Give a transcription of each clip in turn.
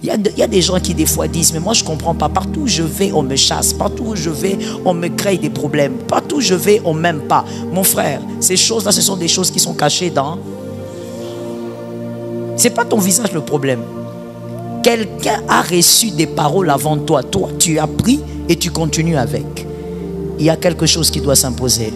Il y a des gens qui des fois disent, mais moi je ne comprends pas, partout où je vais on me chasse, partout où je vais on me crée des problèmes, partout où je vais on ne m'aime pas. Mon frère, ces choses-là ce sont des choses qui sont cachées dans... Ce n'est pas ton visage le problème. Quelqu'un a reçu des paroles avant toi, toi tu as pris et tu continues avec. Il y a quelque chose qui doit s'imposer.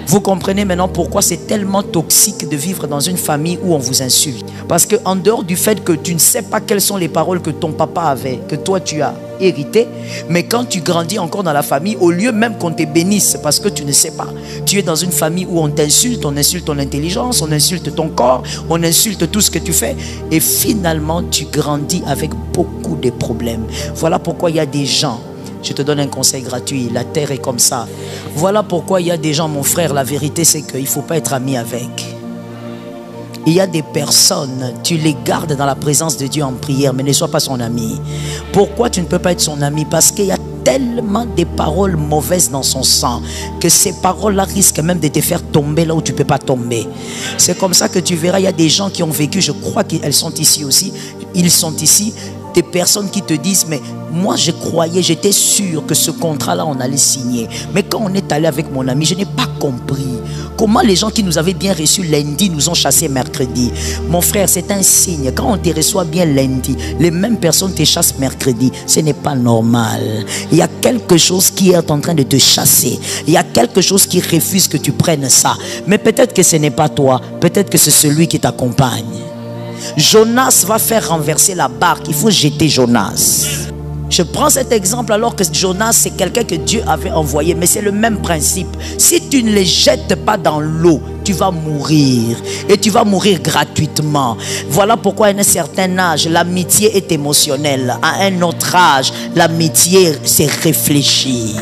Vous comprenez maintenant pourquoi c'est tellement toxique de vivre dans une famille où on vous insulte. Parce qu'en dehors du fait que tu ne sais pas quelles sont les paroles que ton papa avait, que toi tu as hérité, mais quand tu grandis encore dans la famille, au lieu même qu'on te bénisse parce que tu ne sais pas, tu es dans une famille où on t'insulte, on insulte ton intelligence, on insulte ton corps, on insulte tout ce que tu fais, et finalement tu grandis avec beaucoup de problèmes. Voilà pourquoi il y a des gens... Je te donne un conseil gratuit, la terre est comme ça. Voilà pourquoi il y a des gens, mon frère, la vérité c'est qu'il ne faut pas être ami avec. Il y a des personnes, tu les gardes dans la présence de Dieu en prière, mais ne sois pas son ami. Pourquoi tu ne peux pas être son ami? Parce qu'il y a tellement de paroles mauvaises dans son sang que ces paroles-là risquent même de te faire tomber là où tu ne peux pas tomber. C'est comme ça que tu verras, il y a des gens qui ont vécu, je crois qu'elles sont ici aussi, ils sont ici, des personnes qui te disent, mais moi je croyais, j'étais sûr que ce contrat-là on allait signer. Mais quand on est allé avec mon ami, je n'ai pas compris comment les gens qui nous avaient bien reçus lundi nous ont chassés mercredi. Mon frère, c'est un signe. Quand on te reçoit bien lundi, les mêmes personnes te chassent mercredi. Ce n'est pas normal. Il y a quelque chose qui est en train de te chasser. Il y a quelque chose qui refuse que tu prennes ça. Mais peut-être que ce n'est pas toi. Peut-être que c'est celui qui t'accompagne. Jonas va faire renverser la barque. Il faut jeter Jonas. Je prends cet exemple alors que Jonas c'est quelqu'un que Dieu avait envoyé, mais c'est le même principe. Si tu ne les jettes pas dans l'eau, tu vas mourir, et tu vas mourir gratuitement. Voilà pourquoi à un certain âge l'amitié est émotionnelle. À un autre âge l'amitié c'est réfléchi.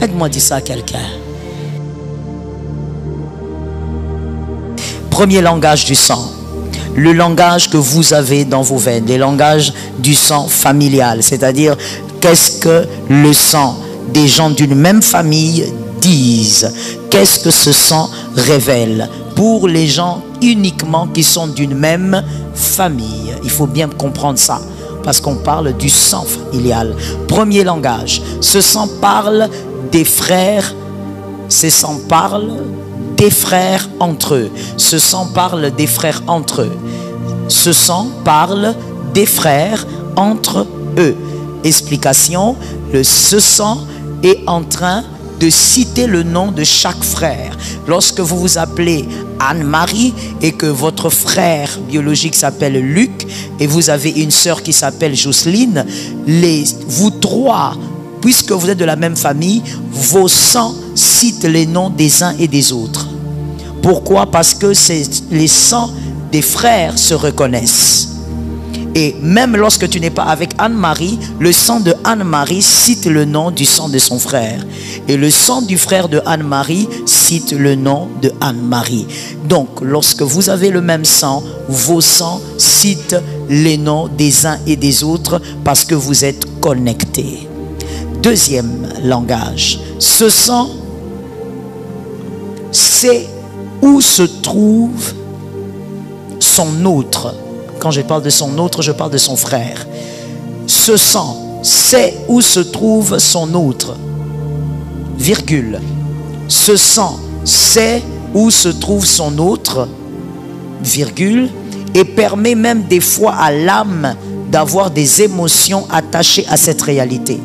Aide-moi dire ça à quelqu'un. Premier langage du sang. Le langage que vous avez dans vos veines, les langages du sang familial, c'est-à-dire qu'est-ce que le sang des gens d'une même famille disent, qu'est-ce que ce sang révèle pour les gens uniquement qui sont d'une même famille. Il faut bien comprendre ça parce qu'on parle du sang familial. Premier langage, ce sang parle des frères, ce sang parle des frères entre eux. Ce sang parle des frères entre eux. Ce sang parle des frères entre eux. Explication, ce sang est en train de citer le nom de chaque frère. Lorsque vous vous appelez Anne-Marie et que votre frère biologique s'appelle Luc et vous avez une sœur qui s'appelle Jocelyne, vous trois, puisque vous êtes de la même famille, vos sangs citent les noms des uns et des autres. Pourquoi? Parce que les sangs des frères se reconnaissent. Et même lorsque tu n'es pas avec Anne-Marie, le sang de Anne-Marie cite le nom du sang de son frère. Et le sang du frère de Anne-Marie cite le nom de Anne-Marie. Donc, lorsque vous avez le même sang, vos sangs citent les noms des uns et des autres parce que vous êtes connectés. Deuxième langage. Ce sang, c'est où se trouve son autre. Quand je parle de son autre, je parle de son frère. Ce sang, c'est où se trouve son autre. Virgule. Ce sang, c'est où se trouve son autre. Virgule. Et permet même des fois à l'âme d'avoir des émotions attachées à cette réalité.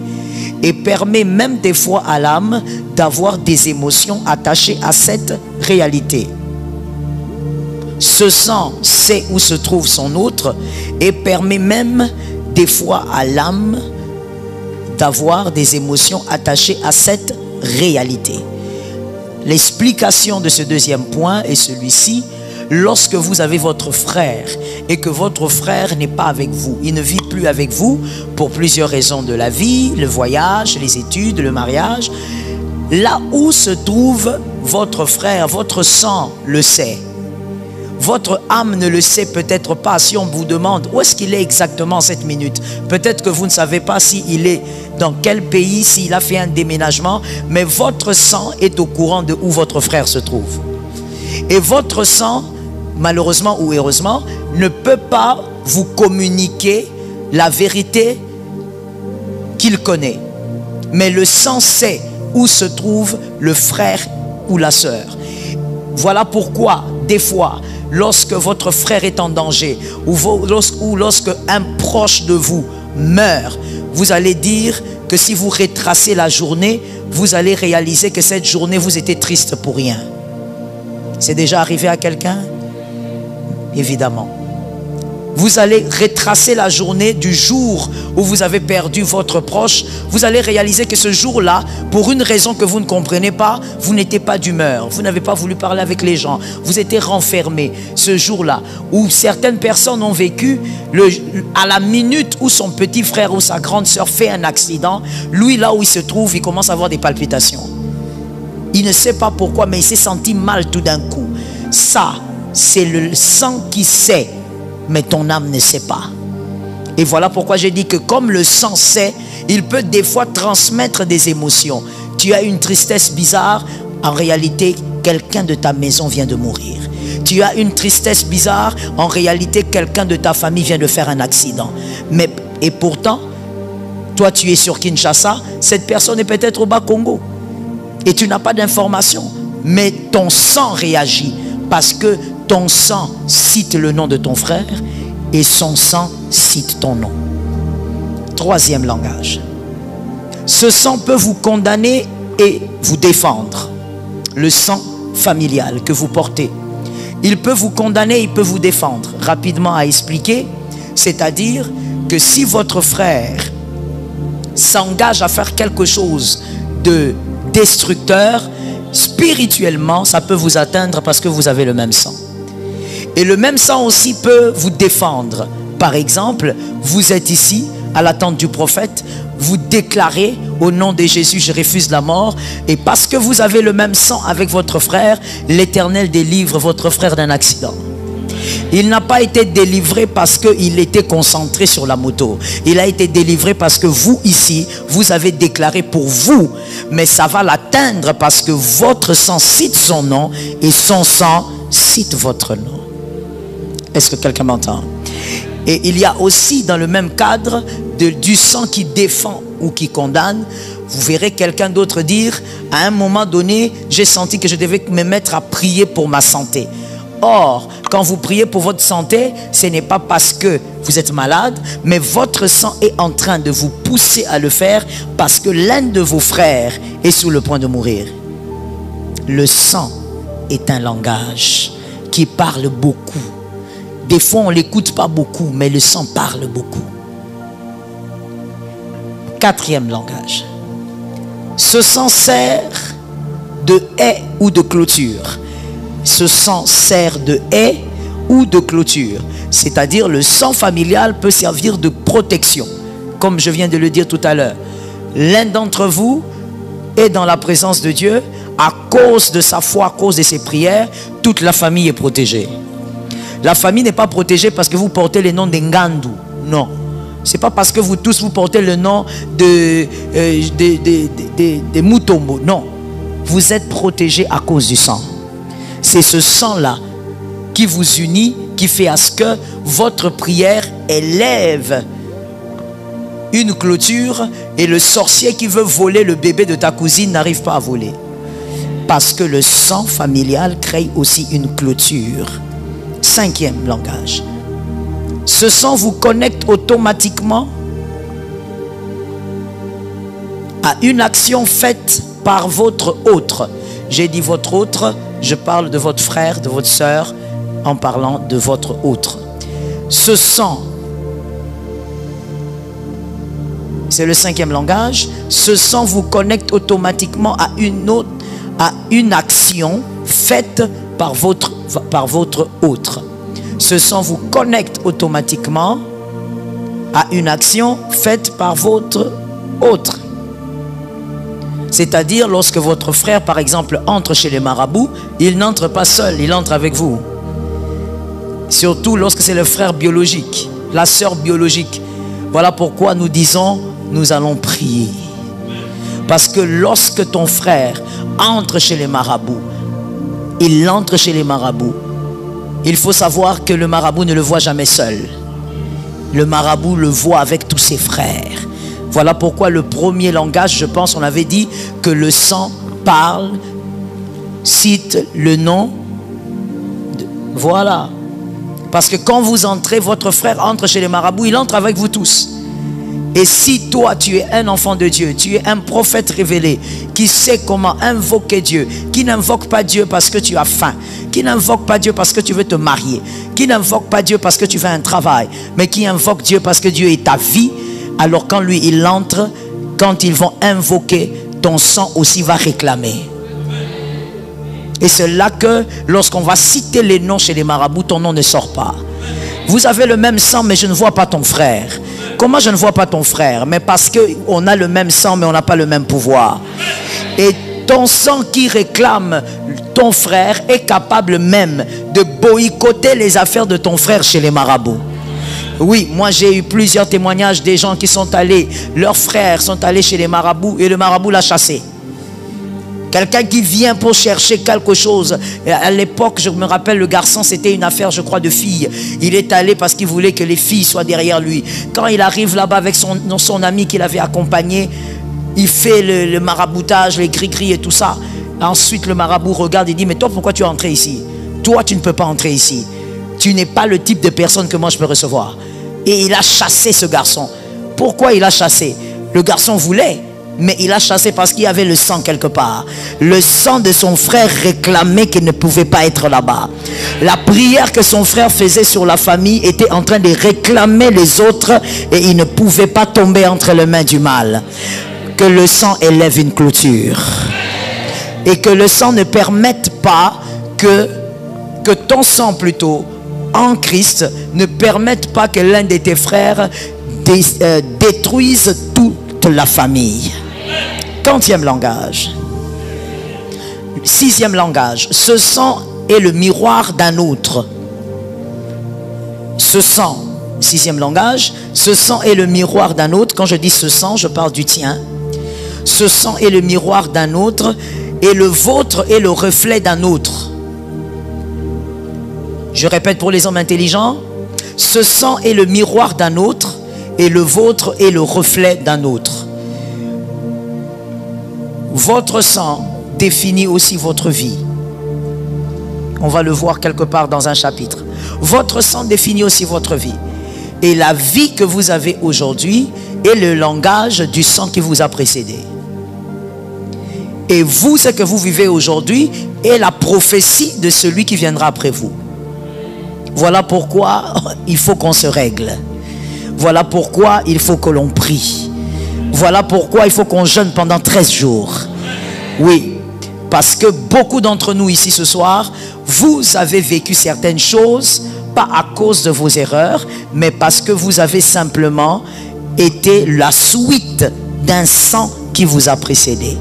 Et permet même des fois à l'âme d'avoir des émotions attachées à cette réalité. Ce sang sait où se trouve son autre et permet même des fois à l'âme d'avoir des émotions attachées à cette réalité. L'explication de ce deuxième point est celui-ci. Lorsque vous avez votre frère et que votre frère n'est pas avec vous, il ne vit plus avec vous pour plusieurs raisons de la vie, le voyage, les études, le mariage, là où se trouve votre frère, votre sang le sait. Votre âme ne le sait peut-être pas. Si on vous demande où est-ce qu'il est exactement cette minute, peut-être que vous ne savez pas s'il est dans quel pays, s'il a fait un déménagement, mais votre sang est au courant de où votre frère se trouve. Et votre sang, malheureusement ou heureusement, ne peut pas vous communiquer la vérité qu'il connaît. Mais le sang sait où se trouve le frère ou la sœur. Voilà pourquoi, des fois, lorsque votre frère est en danger, ou lorsque un proche de vous meurt, vous allez dire que si vous retracez la journée, vous allez réaliser que cette journée, vous étiez triste pour rien. C'est déjà arrivé à quelqu'un? Évidemment. Vous allez retracer la journée du jour où vous avez perdu votre proche. Vous allez réaliser que ce jour-là, pour une raison que vous ne comprenez pas, vous n'étiez pas d'humeur. Vous n'avez pas voulu parler avec les gens. Vous étiez renfermé ce jour-là. Où certaines personnes ont vécu, à la minute où son petit frère ou sa grande sœur fait un accident, lui, là où il se trouve, il commence à avoir des palpitations. Il ne sait pas pourquoi, mais il s'est senti mal tout d'un coup. Ça, c'est le sang qui sait. Mais ton âme ne sait pas. Et voilà pourquoi j'ai dit que comme le sang sait, il peut des fois transmettre des émotions. Tu as une tristesse bizarre, en réalité, quelqu'un de ta maison vient de mourir. Tu as une tristesse bizarre, en réalité, quelqu'un de ta famille vient de faire un accident. Et pourtant, toi tu es sur Kinshasa, cette personne est peut-être au Bas-Congo. Et tu n'as pas d'information. Mais ton sang réagit parce que ton sang cite le nom de ton frère et son sang cite ton nom. Troisième langage. Ce sang peut vous condamner et vous défendre. Le sang familial que vous portez. Il peut vous condamner, il peut vous défendre. Rapidement à expliquer, c'est-à-dire que si votre frère s'engage à faire quelque chose de destructeur, spirituellement, ça peut vous atteindre parce que vous avez le même sang. Et le même sang aussi peut vous défendre. Par exemple, vous êtes ici à l'attente du prophète, vous déclarez au nom de Jésus, je refuse la mort. Et parce que vous avez le même sang avec votre frère, l'Éternel délivre votre frère d'un accident. Il n'a pas été délivré parce qu'il était concentré sur la moto. Il a été délivré parce que vous ici, vous avez déclaré pour vous. Mais ça va l'atteindre parce que votre sang cite son nom et son sang cite votre nom. Est-ce que quelqu'un m'entend? Et il y a aussi dans le même cadre du sang qui défend ou qui condamne. Vous verrez quelqu'un d'autre dire, à un moment donné, j'ai senti que je devais me mettre à prier pour ma santé. Or, quand vous priez pour votre santé, ce n'est pas parce que vous êtes malade, mais votre sang est en train de vous pousser à le faire parce que l'un de vos frères est sur le point de mourir. Le sang est un langage qui parle beaucoup. Des fois, on ne l'écoute pas beaucoup, mais le sang parle beaucoup. Quatrième langage. Ce sang sert de haie ou de clôture. Ce sang sert de haie ou de clôture. C'est-à-dire le sang familial peut servir de protection. Comme je viens de le dire tout à l'heure. L'un d'entre vous est dans la présence de Dieu. À cause de sa foi, à cause de ses prières, toute la famille est protégée. La famille n'est pas protégée parce que vous portez le nom de Ngandu. Non. Ce n'est pas parce que vous tous vous portez le nom de Mutombo. Non. Vous êtes protégés à cause du sang. C'est ce sang-là qui vous unit, qui fait à ce que votre prière élève une clôture et le sorcier qui veut voler le bébé de ta cousine n'arrive pas à voler. Parce que le sang familial crée aussi une clôture. Cinquième langage. Ce sang vous connecte automatiquement à une action faite par votre autre. J'ai dit votre autre, je parle de votre frère, de votre sœur, en parlant de votre autre. Ce sang, c'est le cinquième langage. Ce sang vous connecte automatiquement à une action faite par votre autre. Ce sang vous connecte automatiquement à une action faite par votre autre. C'est-à-dire lorsque votre frère, par exemple, entre chez les marabouts, il n'entre pas seul, il entre avec vous. Surtout lorsque c'est le frère biologique, la sœur biologique. Voilà pourquoi nous disons, nous allons prier. Parce que lorsque ton frère entre chez les marabouts, il entre chez les marabouts, Il faut savoir que le marabout ne le voit jamais seul. Le marabout le voit avec tous ses frères. Voilà pourquoi le premier langage, je pense, on avait dit que le sang parle, cite le nom. Voilà. Parce que quand vous entrez, votre frère entre chez les marabouts, il entre avec vous tous. Et si toi, tu es un enfant de Dieu, tu es un prophète révélé, qui sait comment invoquer Dieu, qui n'invoque pas Dieu parce que tu as faim, qui n'invoque pas Dieu parce que tu veux te marier, qui n'invoque pas Dieu parce que tu veux un travail, mais qui invoque Dieu parce que Dieu est ta vie, alors quand lui, il entre, quand ils vont invoquer, ton sang aussi va réclamer. Et c'est là que, lorsqu'on va citer les noms chez les marabouts, ton nom ne sort pas. Vous avez le même sang, mais je ne vois pas ton frère. Comment je ne vois pas ton frère? Mais parce qu'on a le même sang, mais on n'a pas le même pouvoir. Et ton sang qui réclame ton frère est capable même de boycotter les affaires de ton frère chez les marabouts. Oui, moi j'ai eu plusieurs témoignages des gens qui sont allés, leurs frères sont allés chez les marabouts et le marabout l'a chassé. Quelqu'un qui vient pour chercher quelque chose. À l'époque, je me rappelle, le garçon, c'était une affaire, je crois, de filles. Il est allé parce qu'il voulait que les filles soient derrière lui. Quand il arrive là-bas avec son ami qu'il avait accompagné, il fait le maraboutage, les cris-cris et tout ça. Ensuite, le marabout regarde et dit, mais toi, pourquoi tu es entré ici? Toi, tu ne peux pas entrer ici. Tu n'es pas le type de personne que moi, je peux recevoir. Et il a chassé ce garçon. Pourquoi il a chassé? Le garçon voulait. Mais il a chassé parce qu'il y avait le sang quelque part. Le sang de son frère réclamait qu'il ne pouvait pas être là-bas. La prière que son frère faisait sur la famille était en train de réclamer les autres et il ne pouvait pas tomber entre les mains du mal. Que le sang élève une clôture. Et que le sang ne permette pas que ton sang plutôt en Christ ne permette pas que l'un de tes frères détruise toute la famille. 40e langage. 6e langage. Ce sang est le miroir d'un autre. Ce sang, 6e langage, ce sang est le miroir d'un autre. Quand je dis ce sang, je parle du tien. Ce sang est le miroir d'un autre et le vôtre est le reflet d'un autre. Je répète pour les hommes intelligents. Ce sang est le miroir d'un autre et le vôtre est le reflet d'un autre. Votre sang définit aussi votre vie. On va le voir quelque part dans un chapitre. Votre sang définit aussi votre vie. Et la vie que vous avez aujourd'hui est le langage du sang qui vous a précédé. Et vous, ce que vous vivez aujourd'hui est la prophétie de celui qui viendra après vous. Voilà pourquoi il faut qu'on se règle. Voilà pourquoi il faut que l'on prie. Voilà pourquoi il faut qu'on jeûne pendant 13 jours. Oui, parce que beaucoup d'entre nous ici ce soir, vous avez vécu certaines choses, pas à cause de vos erreurs, mais parce que vous avez simplement été la suite d'un sang qui vous a précédé.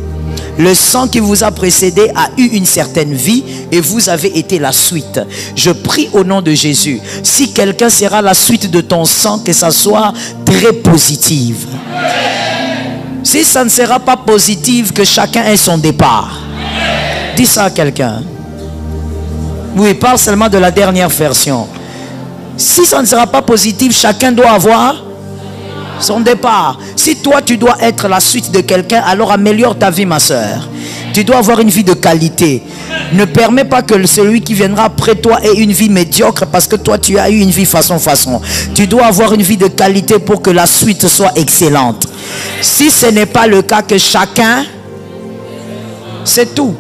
Le sang qui vous a précédé a eu une certaine vie et vous avez été la suite. Je prie au nom de Jésus. Si quelqu'un sera la suite de ton sang, que ça soit très positive. Si ça ne sera pas positif, que chacun ait son départ. Dis ça à quelqu'un. Oui, parle seulement de la dernière version. Si ça ne sera pas positif, chacun doit avoir son départ. Si toi tu dois être la suite de quelqu'un, alors améliore ta vie, ma soeur. Tu dois avoir une vie de qualité. Ne permets pas que celui qui viendra après toi ait une vie médiocre parce que toi tu as eu une vie façon. Tu dois avoir une vie de qualité pour que la suite soit excellente. Si ce n'est pas le cas, que chacun, c'est tout.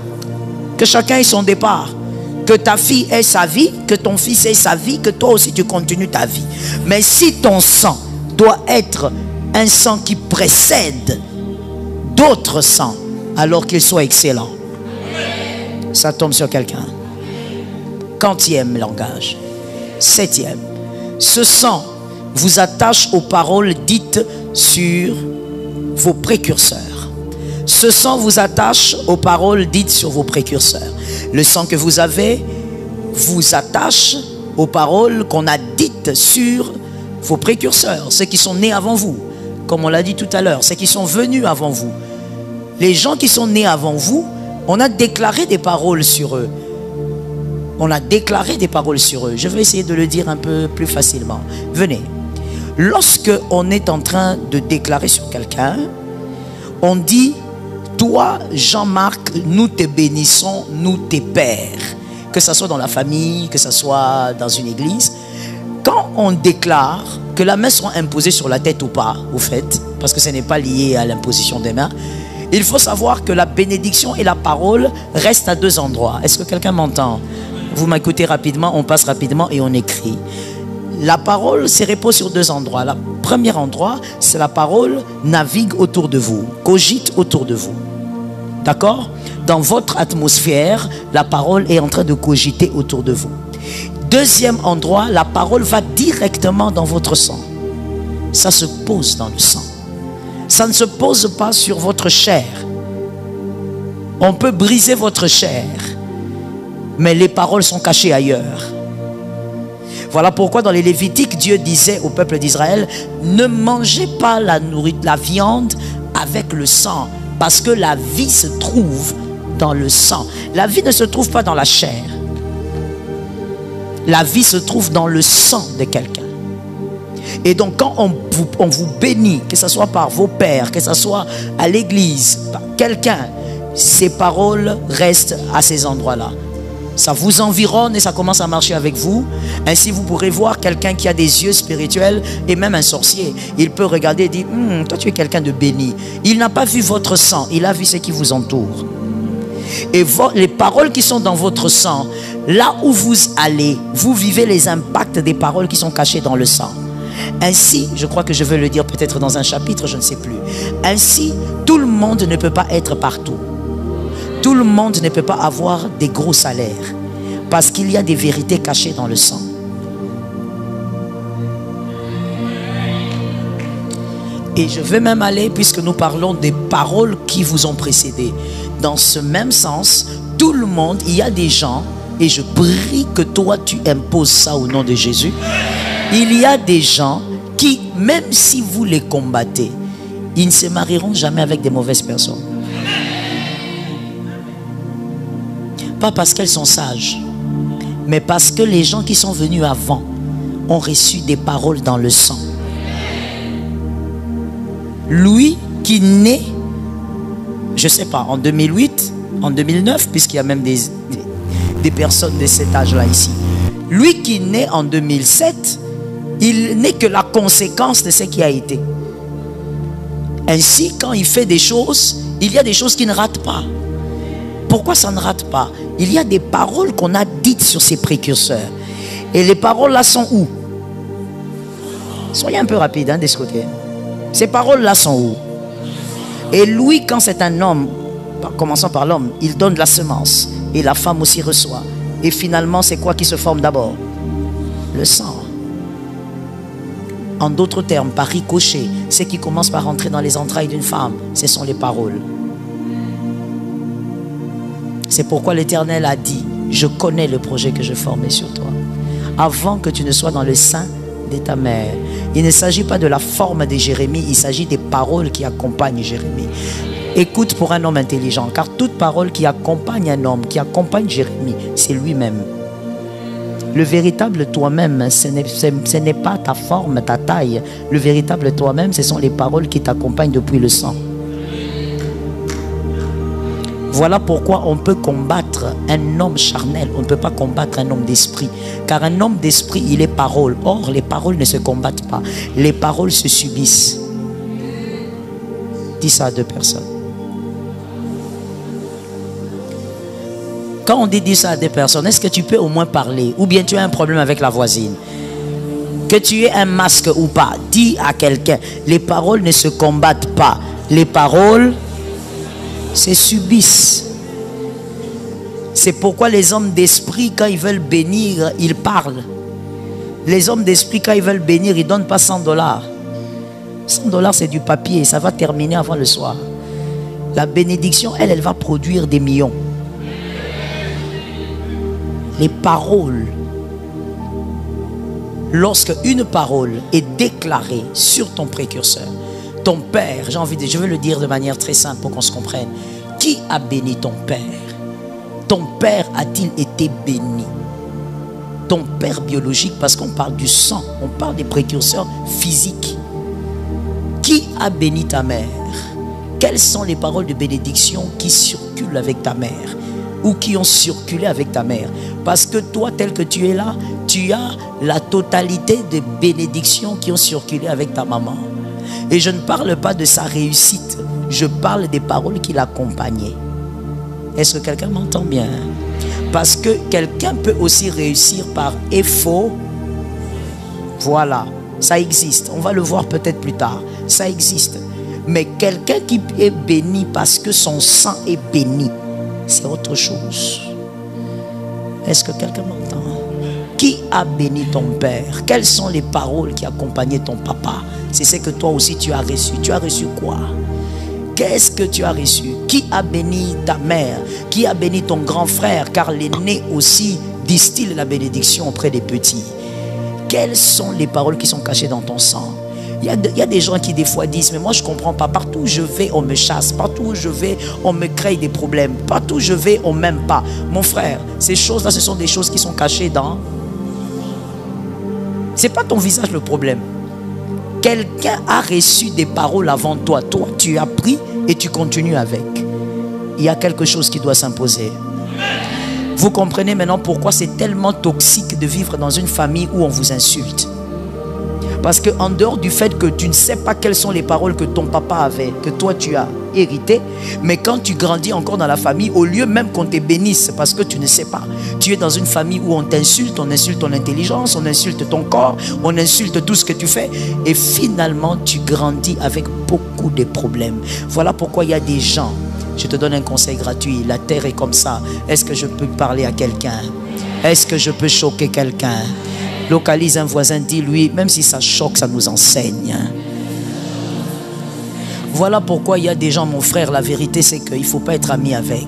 Que chacun ait son départ. Que ta fille ait sa vie, que ton fils ait sa vie, que toi aussi tu continues ta vie. Mais si ton sang doit être un sang qui précède d'autres sangs, alors qu'il soit excellent. Ça tombe sur quelqu'un. 40e langage. 7e. Ce sang vous attache aux paroles dites sur vos précurseurs. Ce sang vous attache aux paroles dites sur vos précurseurs. Le sang que vous avez vous attache aux paroles qu'on a dites sur vos précurseurs, ceux qui sont nés avant vous, comme on l'a dit tout à l'heure, ceux qui sont venus avant vous. Les gens qui sont nés avant vous, on a déclaré des paroles sur eux. On a déclaré des paroles sur eux. Je vais essayer de le dire un peu plus facilement. Venez. Lorsque on est en train de déclarer sur quelqu'un, on dit, toi, Jean-Marc, nous te bénissons, nous tes pères. Que ce soit dans la famille, que ce soit dans une église. Quand on déclare que la main sera imposée sur la tête ou pas, au fait, parce que ce n'est pas lié à l'imposition des mains, il faut savoir que la bénédiction et la parole restent à deux endroits. Est-ce que quelqu'un m'entend? Vous m'écoutez rapidement, on passe rapidement et on écrit. La parole se repose sur deux endroits. Le premier endroit, c'est la parole navigue autour de vous, cogite autour de vous. D'accord? Dans votre atmosphère, la parole est en train de cogiter autour de vous. Deuxième endroit, la parole va directement dans votre sang. Ça se pose dans le sang. Ça ne se pose pas sur votre chair. On peut briser votre chair, mais les paroles sont cachées ailleurs. Voilà pourquoi dans les Lévitiques, Dieu disait au peuple d'Israël, ne mangez pas la viande avec le sang, parce que la vie se trouve dans le sang. La vie ne se trouve pas dans la chair. La vie se trouve dans le sang de quelqu'un. Et donc quand on vous bénit, que ce soit par vos pères, que ce soit à l'église, par quelqu'un, ces paroles restent à ces endroits-là. Ça vous environne et ça commence à marcher avec vous. Ainsi vous pourrez voir quelqu'un qui a des yeux spirituels et même un sorcier. Il peut regarder et dire, toi tu es quelqu'un de béni. Il n'a pas vu votre sang, il a vu ce qui vous entoure. Et les paroles qui sont dans votre sang, là où vous allez, vous vivez les impacts des paroles qui sont cachées dans le sang. Ainsi, je crois que je vais le dire peut-être dans un chapitre, je ne sais plus. Ainsi, tout le monde ne peut pas être partout. Tout le monde ne peut pas avoir des gros salaires. Parce qu'il y a des vérités cachées dans le sang. Et je vais même aller, puisque nous parlons des paroles qui vous ont précédé. Dans ce même sens, tout le monde, il y a des gens, et je prie que toi tu imposes ça au nom de Jésus. Il y a des gens qui, même si vous les combattez, ils ne se marieront jamais avec des mauvaises personnes. Pas parce qu'elles sont sages, mais parce que les gens qui sont venus avant ont reçu des paroles dans le sang. Lui qui naît, je ne sais pas, en 2008, en 2009, puisqu'il y a même des personnes de cet âge-là ici. Lui qui naît en 2007, il n'est que la conséquence de ce qui a été. Ainsi, quand il fait des choses, il y a des choses qui ne ratent pas. Pourquoi ça ne rate pas? Il y a des paroles qu'on a dites sur ses précurseurs. Et les paroles-là sont où? Soyez un peu rapide de ce côté. Ces paroles-là sont où? Et lui, quand c'est un homme, commençons par l'homme, il donne de la semence. Et la femme aussi reçoit. Et finalement, c'est quoi qui se forme d'abord? Le sang. En d'autres termes, par ricochet, ce qui commence par rentrer dans les entrailles d'une femme, ce sont les paroles. C'est pourquoi l'Éternel a dit, je connais le projet que je formais sur toi. Avant que tu ne sois dans le sein de ta mère. Il ne s'agit pas de la forme de Jérémie, il s'agit des paroles qui accompagnent Jérémie. Écoute pour un homme intelligent, car toute parole qui accompagne un homme, qui accompagne Jérémie, c'est lui-même. Le véritable toi-même, ce n'est pas ta forme, ta taille. Le véritable toi-même, ce sont les paroles qui t'accompagnent depuis le sang. Voilà pourquoi on peut combattre un homme charnel. On ne peut pas combattre un homme d'esprit. Car un homme d'esprit, il est parole. Or, les paroles ne se combattent pas. Les paroles se subissent. Dis ça à deux personnes. Quand on dit ça à des personnes, est-ce que tu peux au moins parler? Ou bien tu as un problème avec la voisine? Que tu aies un masque ou pas, dis à quelqu'un, les paroles ne se combattent pas. Les paroles se subissent. C'est pourquoi les hommes d'esprit, quand ils veulent bénir, ils parlent. Les hommes d'esprit, quand ils veulent bénir, ils ne donnent pas 100 $. 100 $, c'est du papier, ça va terminer avant le soir. La bénédiction, elle va produire des millions. Les paroles, lorsque une parole est déclarée sur ton précurseur, ton père, je veux le dire de manière très simple pour qu'on se comprenne. Qui a béni ton père? Ton père a-t-il été béni? ton père biologique, parce qu'on parle du sang, on parle des précurseurs physiques. Qui a béni ta mère? Quelles sont les paroles de bénédiction qui circulent avec ta mère ou qui ont circulé avec ta mère? Parce que toi, tel que tu es là, tu as la totalité des bénédictions qui ont circulé avec ta maman. Et je ne parle pas de sa réussite, je parle des paroles qui l'accompagnaient. Est-ce que quelqu'un m'entend bien? Parce que quelqu'un peut aussi réussir par effort. Voilà, ça existe. On va le voir peut-être plus tard. Ça existe. Mais quelqu'un qui est béni parce que son sang est béni, c'est autre chose. Est-ce que quelqu'un m'entend? Qui a béni ton père? Quelles sont les paroles qui accompagnaient ton papa? C'est ce que toi aussi tu as reçu. Tu as reçu quoi? Qu'est-ce que tu as reçu? Qui a béni ta mère? Qui a béni ton grand frère? Car l'aîné aussi distille la bénédiction auprès des petits. Quelles sont les paroles qui sont cachées dans ton sang? Il y a des gens qui des fois disent, mais moi je ne comprends pas. Partout où je vais, on me chasse. Partout où je vais, on me crée des problèmes. Partout où je vais, on ne m'aime pas. Mon frère, ces choses-là, ce sont des choses qui sont cachées dans... Ce n'est pas ton visage le problème. Quelqu'un a reçu des paroles avant toi. Toi, tu as pris et tu continues avec. Il y a quelque chose qui doit s'imposer. Vous comprenez maintenant pourquoi c'est tellement toxique de vivre dans une famille où on vous insulte. Parce qu'en dehors du fait que tu ne sais pas quelles sont les paroles que ton papa avait, que toi tu as hérité, mais quand tu grandis encore dans la famille, au lieu même qu'on te bénisse, parce que tu ne sais pas, tu es dans une famille où on t'insulte, on insulte ton intelligence, on insulte ton corps, on insulte tout ce que tu fais, et finalement tu grandis avec beaucoup de problèmes. Voilà pourquoi il y a des gens, je te donne un conseil gratuit, la terre est comme ça. Est-ce que je peux parler à quelqu'un? Est-ce que je peux choquer quelqu'un? Localise un voisin, dis-lui, même si ça choque, ça nous enseigne. Voilà pourquoi il y a des gens, mon frère, la vérité c'est qu'il ne faut pas être ami avec.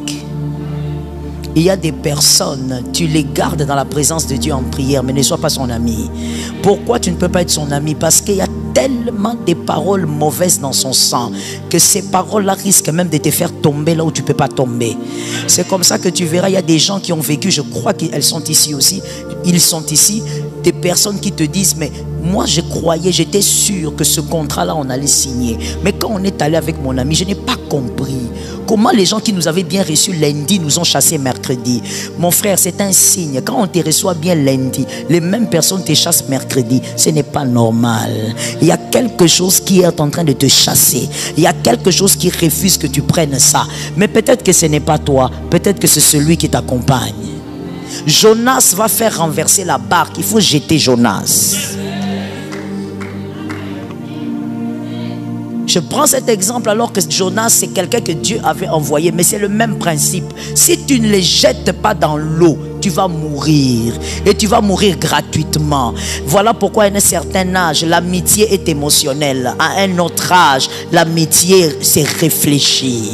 Il y a des personnes, tu les gardes dans la présence de Dieu en prière, mais ne sois pas son ami. Pourquoi tu ne peux pas être son ami? Parce qu'il y a tellement de paroles mauvaises dans son sang que ces paroles-là risquent même de te faire tomber là où tu ne peux pas tomber. C'est comme ça que tu verras, il y a des gens qui ont vécu, je crois qu'elles sont ici aussi, ils sont ici, des personnes qui te disent, mais moi je croyais, j'étais sûr que ce contrat-là on allait signer. Mais quand on est allé avec mon ami, je n'ai pas compris comment les gens qui nous avaient bien reçus lundi nous ont chassés mercredi. Mon frère, c'est un signe. Quand on te reçoit bien lundi, les mêmes personnes te chassent mercredi. Ce n'est pas normal. Il y a quelque chose qui est en train de te chasser. Il y a quelque chose qui refuse que tu prennes ça. Mais peut-être que ce n'est pas toi. Peut-être que c'est celui qui t'accompagne. Jonas va faire renverser la barque. Il faut jeter Jonas. Je prends cet exemple alors que Jonas, c'est quelqu'un que Dieu avait envoyé. Mais c'est le même principe. Si tu ne les jettes pas dans l'eau, tu vas mourir. Et tu vas mourir gratuitement. Voilà pourquoi à un certain âge, l'amitié est émotionnelle. À un autre âge, l'amitié, c'est réfléchi.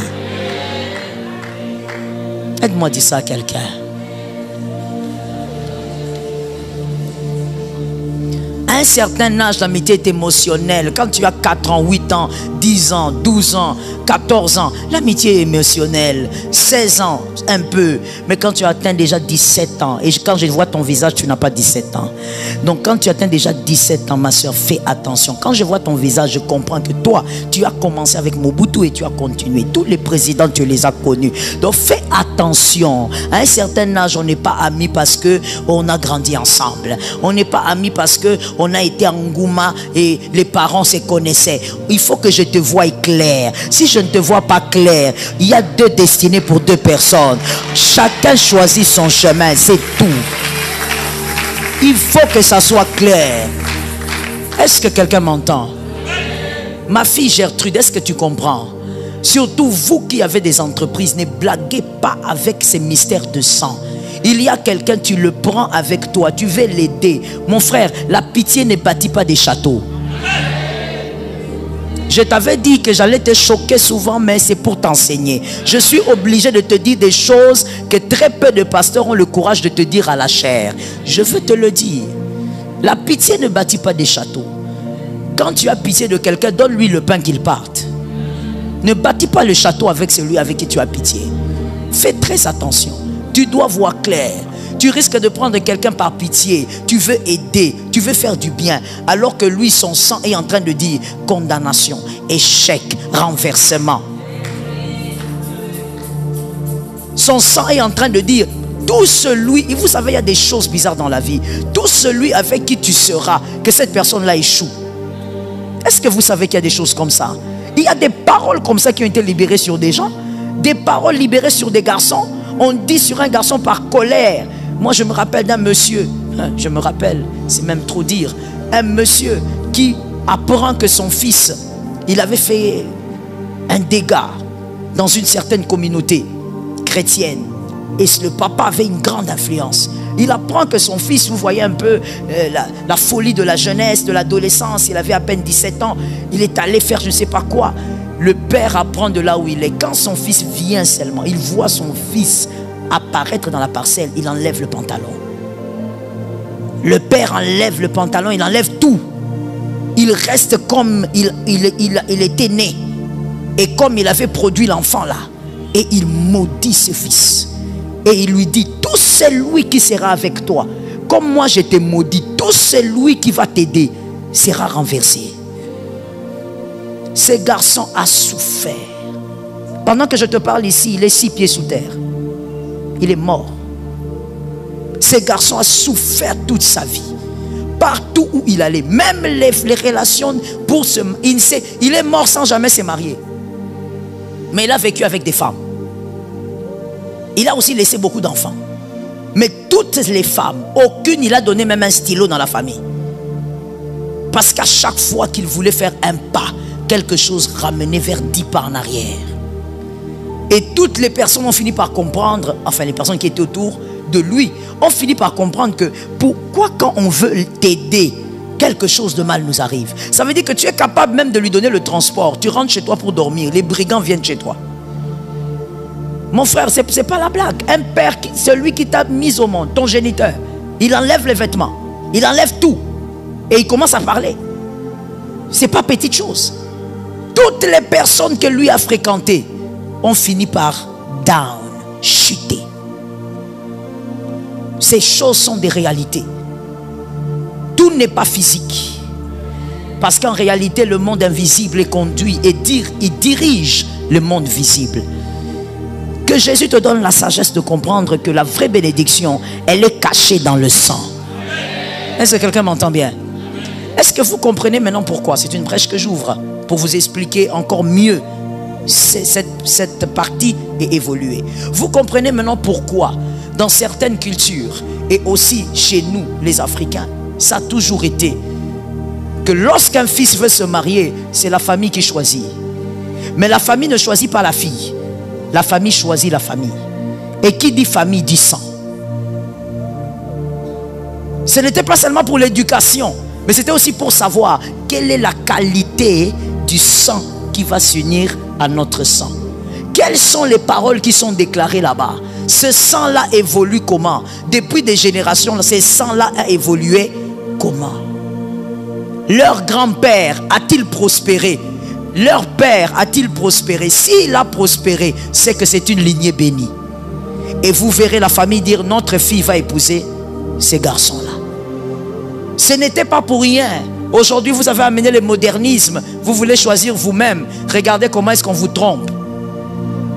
Aide-moi dire ça à quelqu'un. À un certain âge, l'amitié est émotionnelle. Quand tu as 4 ans, 8 ans, 10 ans, 12 ans, 14 ans, l'amitié est émotionnelle. 16 ans, un peu. Mais quand tu atteins déjà 17 ans, et quand je vois ton visage, tu n'as pas 17 ans. Donc quand tu atteins déjà 17 ans, ma soeur, fais attention. Quand je vois ton visage, je comprends que toi, tu as commencé avec Mobutu et tu as continué. Tous les présidents, tu les as connus. Donc fais attention. À un certain âge, on n'est pas amis parce qu'on a grandi ensemble. On n'est pas amis parce qu'on a été en Ngouma et les parents se connaissaient. Il faut que je te voie clair. Si je ne te vois pas clair, il y a 2 destinées pour 2 personnes. Chacun choisit son chemin, c'est tout. Il faut que ça soit clair. Est-ce que quelqu'un m'entend? Ma fille Gertrude, est-ce que tu comprends? Surtout vous qui avez des entreprises, ne blaguez pas avec ces mystères de sang. Il y a quelqu'un, tu le prends avec toi, tu veux l'aider. Mon frère, la pitié ne bâtit pas des châteaux. Je t'avais dit que j'allais te choquer souvent, mais c'est pour t'enseigner. Je suis obligé de te dire des choses que très peu de pasteurs ont le courage de te dire à la chair. Je veux te le dire. La pitié ne bâtit pas des châteaux. Quand tu as pitié de quelqu'un, donne-lui le pain qu'il parte. Ne bâtis pas le château avec celui avec qui tu as pitié. Fais très attention. Tu dois voir clair. Tu risques de prendre quelqu'un par pitié. Tu veux aider, tu veux faire du bien. Alors que lui, son sang est en train de dire condamnation, échec, renversement. Son sang est en train de dire tout celui, et vous savez, il y a des choses bizarres dans la vie. Tout celui avec qui tu seras, que cette personne-là échoue. Est-ce que vous savez qu'il y a des choses comme ça? Il y a des paroles comme ça qui ont été libérées sur des gens. Des paroles libérées sur des garçons. On dit sur un garçon par colère. Moi, je me rappelle d'un monsieur. Je me rappelle, c'est même trop dire. Un monsieur qui apprend que son fils, il avait fait un dégât dans une certaine communauté chrétienne. Et le papa avait une grande influence. Il apprend que son fils, vous voyez un peu la folie de la jeunesse, de l'adolescence. Il avait à peine 17 ans. Il est allé faire je ne sais pas quoi. Le père apprend de là où il est. Quand son fils vient seulement, il voit son fils apparaître dans la parcelle. Il enlève le pantalon. Le père enlève le pantalon. Il enlève tout. Il reste comme il était né. Et comme il avait produit l'enfant là. Et il maudit ce fils. Et il lui dit, tout celui qui sera avec toi, comme moi je t'ai maudit, tout celui qui va t'aider sera renversé. Ce garçon a souffert. Pendant que je te parle ici, il est 6 pieds sous terre. Il est mort. Ce garçon a souffert toute sa vie. Partout où il allait, même les relations pour se... Il est mort sans jamais se marier. Mais il a vécu avec des femmes. Il a aussi laissé beaucoup d'enfants. Mais toutes les femmes, aucune, il a donné même un stylo dans la famille. Parce qu'à chaque fois qu'il voulait faire un pas, quelque chose ramenait vers 10 pas en arrière. Et toutes les personnes ont fini par comprendre, enfin les personnes qui étaient autour de lui, ont fini par comprendre que pourquoi quand on veut t'aider, quelque chose de mal nous arrive. Ça veut dire que tu es capable même de lui donner le transport. Tu rentres chez toi pour dormir, les brigands viennent chez toi. Mon frère, ce n'est pas la blague. Un père, celui qui t'a mis au monde, ton géniteur, il enlève les vêtements, il enlève tout. Et il commence à parler. Ce n'est pas petite chose. Toutes les personnes que lui a fréquentées ont fini par down, chuter. Ces choses sont des réalités. Tout n'est pas physique. Parce qu'en réalité, le monde invisible est conduit et il dirige le monde visible. Que Jésus te donne la sagesse de comprendre que la vraie bénédiction, elle est cachée dans le sang. Est-ce que quelqu'un m'entend bien? Est-ce que vous comprenez maintenant pourquoi? C'est une brèche que j'ouvre pour vous expliquer encore mieux cette partie et évoluer. Vous comprenez maintenant pourquoi dans certaines cultures et aussi chez nous les Africains, ça a toujours été que lorsqu'un fils veut se marier, c'est la famille qui choisit. Mais la famille ne choisit pas la fille. La famille choisit la famille. Et qui dit famille dit sang. Ce n'était pas seulement pour l'éducation, mais c'était aussi pour savoir quelle est la qualité du sang qui va s'unir à notre sang. Quelles sont les paroles qui sont déclarées là-bas? Ce sang-là évolue comment? Depuis des générations, ce sang-là a évolué comment? Leur grand-père a-t-il prospéré? Leur père a-t-il prospéré? S'il a prospéré, c'est que c'est une lignée bénie. Et vous verrez la famille dire, notre fille va épouser ces garçons-là. Ce n'était pas pour rien. Aujourd'hui, vous avez amené le modernisme. Vous voulez choisir vous-même. Regardez comment est-ce qu'on vous trompe.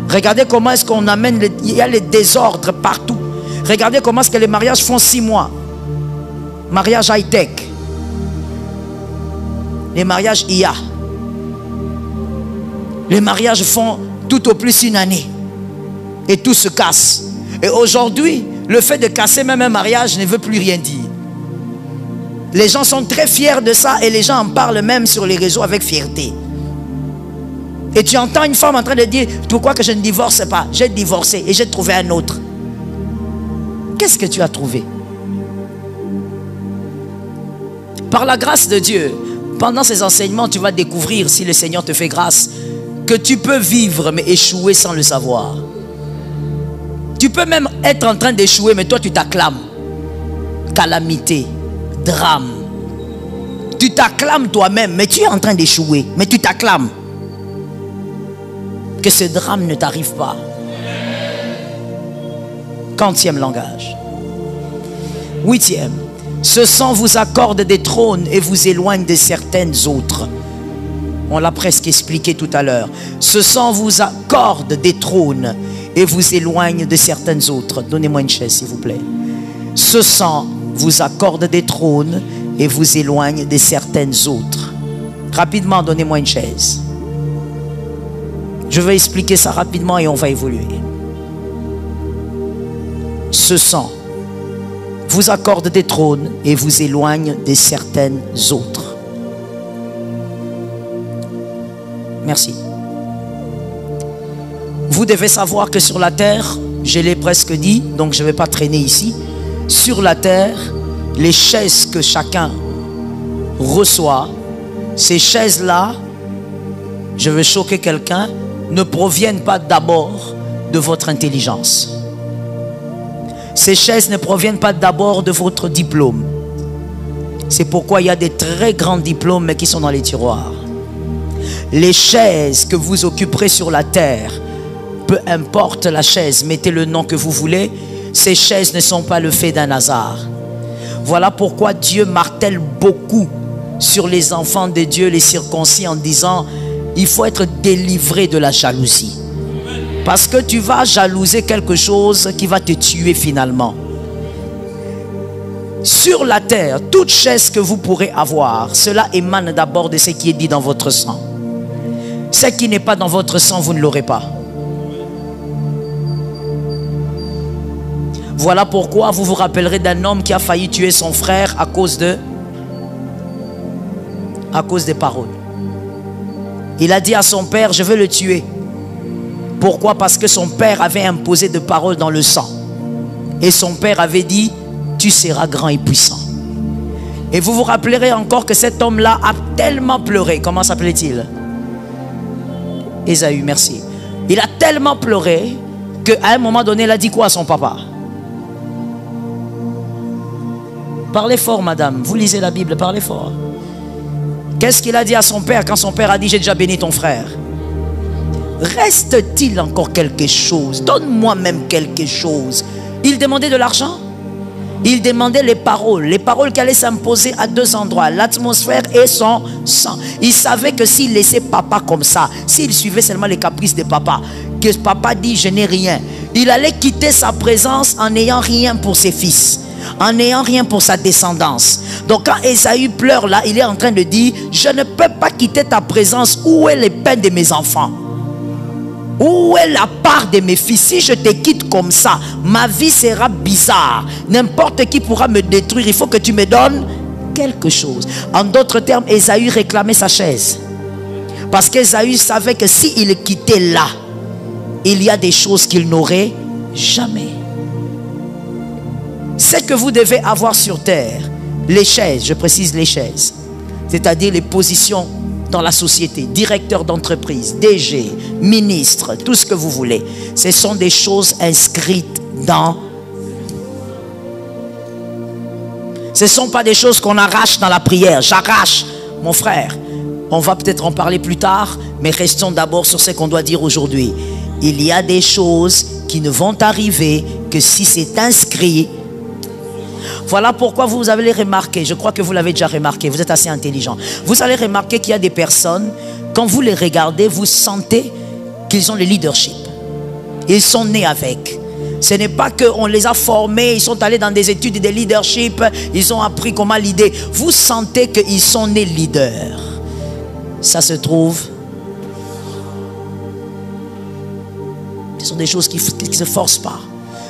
Regardez comment est-ce qu'on amène... Il y a les désordres partout. Regardez comment est-ce que les mariages font 6 mois. Mariage high-tech. Les mariages IA. Les mariages font tout au plus 1 année. Et tout se casse. Et aujourd'hui, le fait de casser même un mariage ne veut plus rien dire. Les gens sont très fiers de ça et les gens en parlent même sur les réseaux avec fierté. Et tu entends une femme en train de dire, pourquoi que je ne divorce pas? J'ai divorcé et j'ai trouvé un autre. Qu'est-ce que tu as trouvé? Par la grâce de Dieu, pendant ces enseignements, tu vas découvrir, si le Seigneur te fait grâce, que tu peux vivre mais échouer sans le savoir. Tu peux même être en train d'échouer, mais toi tu t'acclames. Calamité, drame. Tu t'acclames toi-même, mais tu es en train d'échouer, mais tu t'acclames. Que ce drame ne t'arrive pas. Quantième langage. 8e, ce sang vous accorde des trônes et vous éloigne de certaines autres. On l'a presque expliqué tout à l'heure. Ce sang vous accorde des trônes et vous éloigne de certaines autres. Donnez-moi une chaise, s'il vous plaît. Ce sang vous accorde des trônes et vous éloigne de certaines autres. Rapidement, donnez-moi une chaise. Je vais expliquer ça rapidement et on va évoluer. Ce sang vous accorde des trônes et vous éloigne de certaines autres. Merci. Vous devez savoir que sur la terre, je l'ai presque dit, donc je ne vais pas traîner ici. Sur la terre, les chaises que chacun reçoit, ces chaises-là, je veux choquer quelqu'un, ne proviennent pas d'abord de votre intelligence. Ces chaises ne proviennent pas d'abord de votre diplôme. C'est pourquoi il y a des très grands diplômes mais qui sont dans les tiroirs. Les chaises que vous occuperez sur la terre, peu importe la chaise, mettez le nom que vous voulez, ces chaises ne sont pas le fait d'un hasard. Voilà pourquoi Dieu martèle beaucoup sur les enfants de Dieu, les circoncis, en disant il faut être délivré de la jalousie. Parce que tu vas jalouser quelque chose qui va te tuer finalement. Sur la terre, toute chaise que vous pourrez avoir, cela émane d'abord de ce qui est dit dans votre sang. Ce qui n'est pas dans votre sang, vous ne l'aurez pas. Voilà pourquoi vous vous rappellerez d'un homme qui a failli tuer son frère à cause des paroles. Il a dit à son père, je veux le tuer. Pourquoi? Parce que son père avait imposé des paroles dans le sang. Et son père avait dit, tu seras grand et puissant. Et vous vous rappellerez encore que cet homme-là a tellement pleuré. Comment s'appelait-il? Ésaü, merci. Il a tellement pleuré qu'à un moment donné, il a dit quoi à son papa? Parlez fort, madame. Vous lisez la Bible, parlez fort. Qu'est-ce qu'il a dit à son père quand son père a dit, j'ai déjà béni ton frère? Reste-t-il encore quelque chose? Donne-moi même quelque chose. Il demandait de l'argent. Il demandait les paroles qui allaient s'imposer à deux endroits, l'atmosphère et son sang. Il savait que s'il laissait papa comme ça, s'il suivait seulement les caprices de papa, que papa dit je n'ai rien, il allait quitter sa présence en n'ayant rien pour ses fils, en n'ayant rien pour sa descendance. Donc quand Ésaü pleure là, il est en train de dire, je ne peux pas quitter ta présence. Où est les peines de mes enfants? Où est la part de mes fils? Si je te quitte comme ça, ma vie sera bizarre. N'importe qui pourra me détruire. Il faut que tu me donnes quelque chose. En d'autres termes, Ésaü réclamait sa chaise. Parce qu'Ésaü savait que s'il quittait là, il y a des choses qu'il n'aurait jamais. C'est que vous devez avoir sur terre, les chaises, je précise les chaises, c'est-à-dire les positions dans la société, directeur d'entreprise, DG, ministre, tout ce que vous voulez. Ce sont des choses inscrites dans... Ce ne sont pas des choses qu'on arrache dans la prière. J'arrache, mon frère. On va peut-être en parler plus tard, mais restons d'abord sur ce qu'on doit dire aujourd'hui. Il y a des choses qui ne vont arriver que si c'est inscrit. Voilà pourquoi vous allez remarquer, je crois que vous l'avez déjà remarqué, vous êtes assez intelligent. Vous allez remarquer qu'il y a des personnes, quand vous les regardez, vous sentez qu'ils ont le leadership. Ils sont nés avec. Ce n'est pas qu'on les a formés, ils sont allés dans des études de leadership, ils ont appris comment leader. Vous sentez qu'ils sont nés leaders. Ça se trouve. Ce sont des choses qui ne se forcent pas.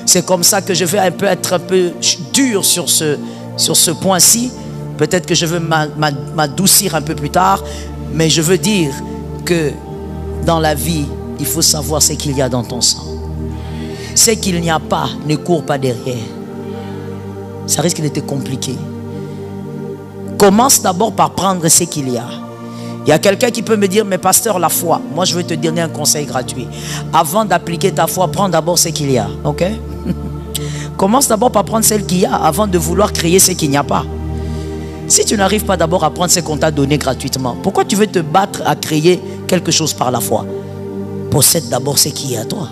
C'est comme ça que je vais être un peu dur sur ce point-ci. Peut-être que je veux m'adoucir un peu plus tard. Mais je veux dire que dans la vie, il faut savoir ce qu'il y a dans ton sang. Ce qu'il n'y a pas, ne cours pas derrière. Ça risque d'être compliqué. Commence d'abord par prendre ce qu'il y a. Il y a quelqu'un qui peut me dire, mais pasteur, la foi. Moi, je vais te donner un conseil gratuit. Avant d'appliquer ta foi, prends d'abord ce qu'il y a. Ok? Commence d'abord par prendre celle qu'il y a avant de vouloir créer ce qu'il n'y a pas. Si tu n'arrives pas d'abord à prendre ce qu'on t'a donné gratuitement, pourquoi tu veux te battre à créer quelque chose par la foi? Possède d'abord ce qui est à toi.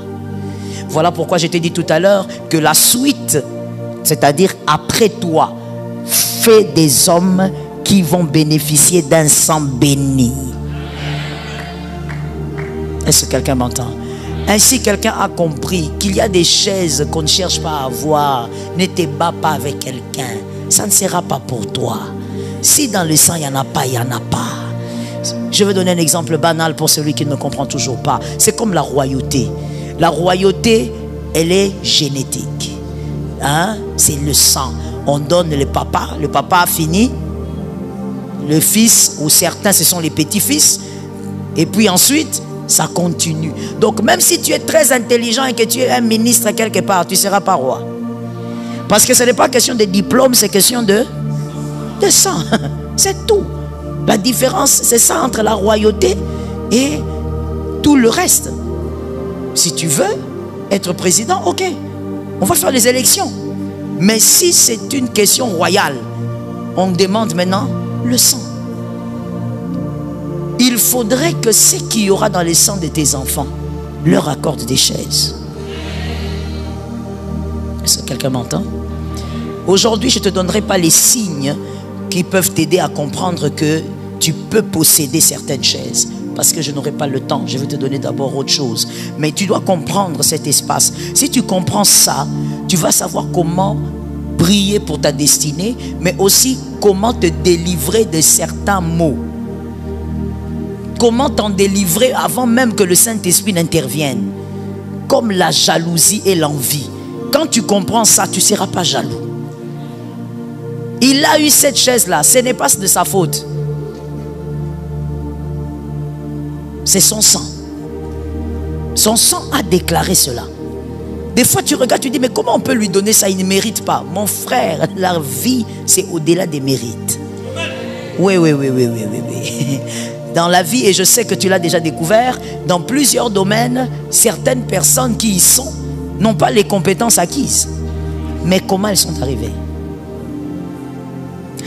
Voilà pourquoi je t'ai dit tout à l'heure que la suite C'est-à-dire, après toi, fais des hommes qui vont bénéficier d'un sang béni. Est-ce que quelqu'un m'entend? Ainsi, quelqu'un a compris qu'il y a des chaises qu'on ne cherche pas à avoir. Ne te bats pas avec quelqu'un. Ça ne sera pas pour toi. Si dans le sang, il n'y en a pas, il n'y en a pas. Je vais donner un exemple banal pour celui qui ne comprend toujours pas. C'est comme la royauté. La royauté, elle est génétique. Hein? C'est le sang. On donne le papa a fini. Le fils, ou certains, ce sont les petits-fils. Et puis ensuite, ça continue. Donc même si tu es très intelligent et que tu es un ministre quelque part, tu ne seras pas roi. Parce que ce n'est pas question de diplôme, c'est question de sang. C'est tout. La différence, c'est ça entre la royauté et tout le reste. Si tu veux être président, ok, on va faire les élections. Mais si c'est une question royale, on demande maintenant le sang. Il faudrait que ce qu'il y aura dans le sang de tes enfants leur accorde des chaises. Est-ce que quelqu'un m'entend? Aujourd'hui, je ne te donnerai pas les signes qui peuvent t'aider à comprendre que tu peux posséder certaines chaises. Parce que je n'aurai pas le temps. Je vais te donner d'abord autre chose. Mais tu dois comprendre cet espace. Si tu comprends ça, tu vas savoir comment prier pour ta destinée, mais aussi comment te délivrer de certains maux. Comment t'en délivrer avant même que le Saint-Esprit n'intervienne. Comme la jalousie et l'envie. Quand tu comprends ça, tu ne seras pas jaloux. Il a eu cette chaise-là. Ce n'est pas de sa faute. C'est son sang. Son sang a déclaré cela. Des fois tu regardes, tu dis, mais comment on peut lui donner ça? Il ne mérite pas. Mon frère, la vie, c'est au-delà des mérites. Oui. Dans la vie, et je sais que tu l'as déjà découvert, dans plusieurs domaines, certaines personnes qui y sont n'ont pas les compétences acquises. Mais comment elles sont arrivées?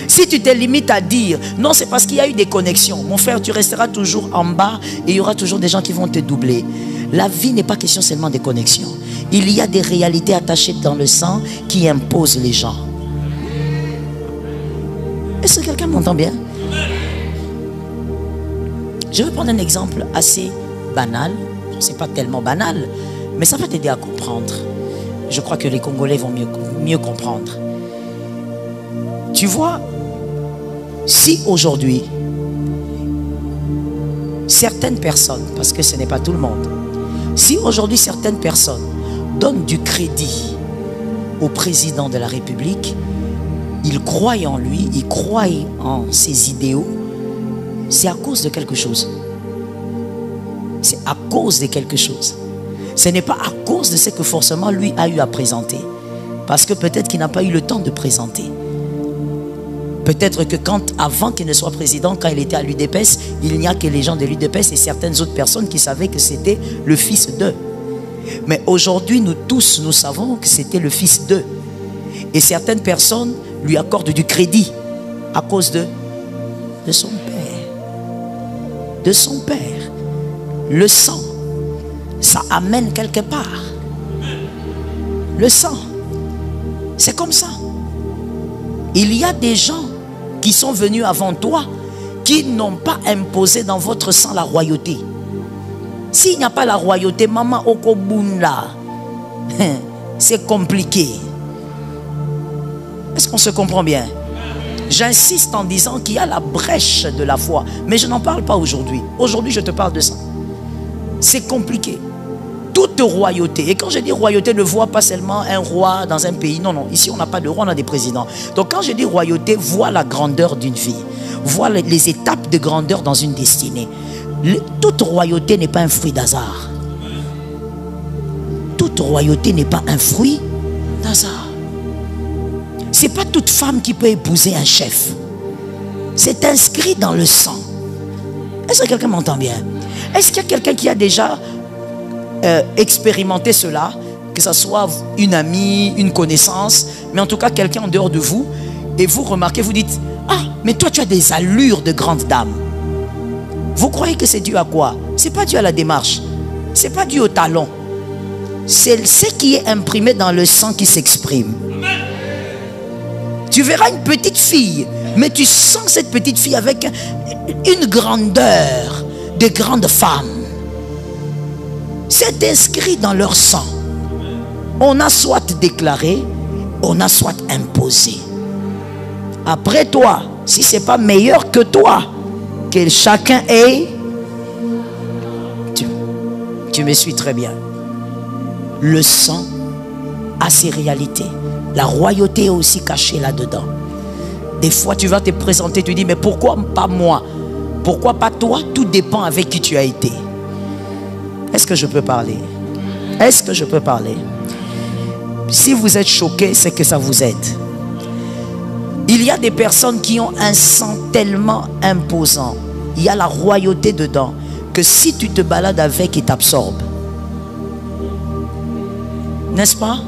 Si tu te limites à dire, non, c'est parce qu'il y a eu des connexions. Mon frère, tu resteras toujours en bas et il y aura toujours des gens qui vont te doubler. La vie n'est pas question seulement des connexions. Il y a des réalités attachées dans le sang qui imposent les gens. Est-ce que quelqu'un m'entend bien? Je vais prendre un exemple assez banal. Ce n'est pas tellement banal, mais ça va t'aider à comprendre. Je crois que les Congolais vont mieux comprendre. Tu vois, si aujourd'hui, certaines personnes, parce que ce n'est pas tout le monde, si aujourd'hui certaines personnes donnent du crédit au président de la République, ils croient en lui, ils croient en ses idéaux, c'est à cause de quelque chose. C'est à cause de quelque chose. Ce n'est pas à cause de ce que forcément lui a eu à présenter. Parce que peut-être qu'il n'a pas eu le temps de présenter. Peut-être que avant qu'il ne soit président, quand il était à l'UDPS, il n'y a que les gens de l'UDPS et certaines autres personnes qui savaient que c'était le fils d'eux. Mais aujourd'hui, nous tous, nous savons que c'était le fils d'eux. Et certaines personnes lui accordent du crédit à cause de son père. De son père. Le sang, ça amène quelque part. Le sang, c'est comme ça. Il y a des gens qui sont venus avant toi, qui n'ont pas imposé dans votre sang la royauté. S'il n'y a pas la royauté, maman Okobunla, c'est compliqué. Est-ce qu'on se comprend bien? J'insiste en disant qu'il y a la brèche de la foi, mais je n'en parle pas aujourd'hui. Aujourd'hui, je te parle de ça. C'est compliqué. Toute royauté, et quand je dis royauté, ne vois pas seulement un roi dans un pays. Non, non, ici on n'a pas de roi, on a des présidents. Donc quand je dis royauté, vois la grandeur d'une vie. Vois les étapes de grandeur dans une destinée. Toute royauté n'est pas un fruit d'hasard. Toute royauté n'est pas un fruit d'hasard. Ce n'est pas toute femme qui peut épouser un chef. C'est inscrit dans le sang. Est-ce que quelqu'un m'entend bien? Est-ce qu'il y a quelqu'un qui a déjà expérimenter cela, que ce soit une amie, une connaissance, mais en tout cas quelqu'un en dehors de vous, et vous remarquez, vous dites, ah, mais toi tu as des allures de grande dame. Vous croyez que c'est dû à quoi? C'est pas dû à la démarche, c'est pas dû au talent, c'est ce qui est imprimé dans le sang qui s'exprime. Tu verras une petite fille, mais tu sens cette petite fille avec une grandeur de grandes femmes. C'est inscrit dans leur sang. On a soit déclaré, on a soit imposé. Après toi, si ce n'est pas meilleur que toi, que chacun ait... Tu me suis très bien. Le sang a ses réalités. La royauté est aussi cachée là-dedans. Des fois, tu vas te présenter, tu dis, mais pourquoi pas moi? Pourquoi pas toi? Tout dépend avec qui tu as été. Est-ce que je peux parler? Est-ce que je peux parler? Si vous êtes choqué, c'est que ça vous aide. Il y a des personnes qui ont un sang tellement imposant. Il y a la royauté dedans. Que si tu te balades avec, il t'absorbe. N'est-ce pas?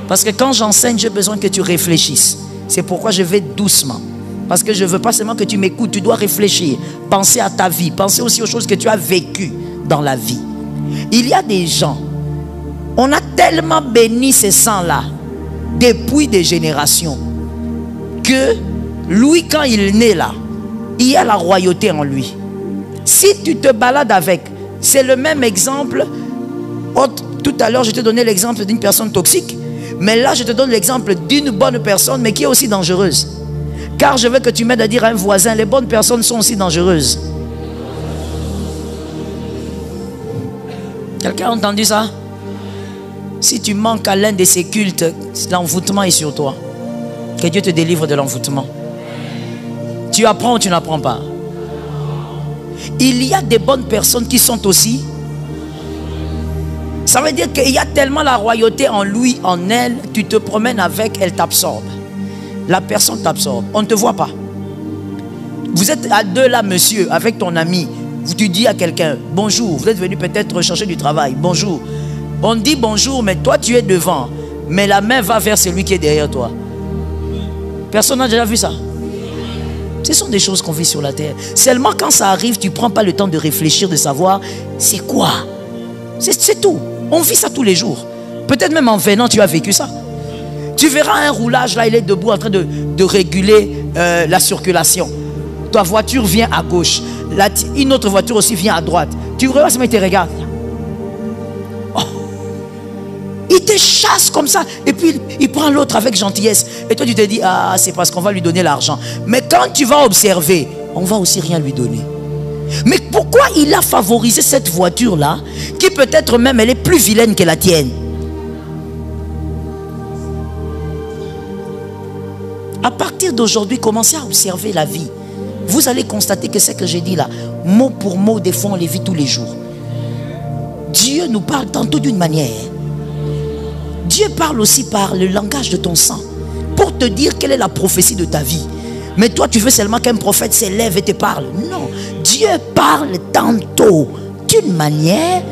Parce que quand j'enseigne, j'ai besoin que tu réfléchisses. C'est pourquoi je vais doucement. Parce que je ne veux pas seulement que tu m'écoutes. Tu dois réfléchir. Penser à ta vie. Penser aussi aux choses que tu as vécues dans la vie. Il y a des gens. On a tellement béni ces sangs-là depuis des générations que lui, quand il naît là, il y a la royauté en lui. Si tu te balades avec, c'est le même exemple. Tout à l'heure, je te donnais l'exemple d'une personne toxique. Mais là, je te donne l'exemple d'une bonne personne, mais qui est aussi dangereuse. Car je veux que tu m'aides à dire à un voisin, les bonnes personnes sont aussi dangereuses. Quelqu'un a entendu ça? Si tu manques à l'un de ces cultes, l'envoûtement est sur toi. Que Dieu te délivre de l'envoûtement. Tu apprends ou tu n'apprends pas? Il y a des bonnes personnes qui sont aussi. Ça veut dire qu'il y a tellement la royauté en lui, en elle, tu te promènes avec, elle t'absorbe. La personne t'absorbe. On ne te voit pas. Vous êtes à deux là, monsieur, avec ton ami. Tu dis à quelqu'un, bonjour, vous êtes venu peut-être rechercher du travail. Bonjour. On dit bonjour, mais toi tu es devant. Mais la main va vers celui qui est derrière toi. Personne n'a déjà vu ça? Ce sont des choses qu'on vit sur la terre. Seulement quand ça arrive, tu ne prends pas le temps de réfléchir, de savoir c'est quoi. C'est tout. On vit ça tous les jours. Peut-être même en venant, tu as vécu ça. Tu verras un roulage, là, il est debout en train de réguler la circulation. Ta voiture vient à gauche. Une autre voiture aussi vient à droite. Tu regardes, il te regarde. Oh. Il te chasse comme ça. Et puis, il prend l'autre avec gentillesse. Et toi, tu te dis, ah, c'est parce qu'on va lui donner l'argent. Mais quand tu vas observer, on va aussi rien lui donner. Mais pourquoi il a favorisé cette voiture-là, qui peut-être même, elle est plus vilaine que la tienne? À partir d'aujourd'hui, commencez à observer la vie. Vous allez constater que ce que j'ai dit là, mot pour mot, des fois on les vit tous les jours. Dieu nous parle tantôt d'une manière. Dieu parle aussi par le langage de ton sang, pour te dire quelle est la prophétie de ta vie. Mais toi, tu veux seulement qu'un prophète s'élève et te parle. Non, Dieu parle tantôt d'une manière.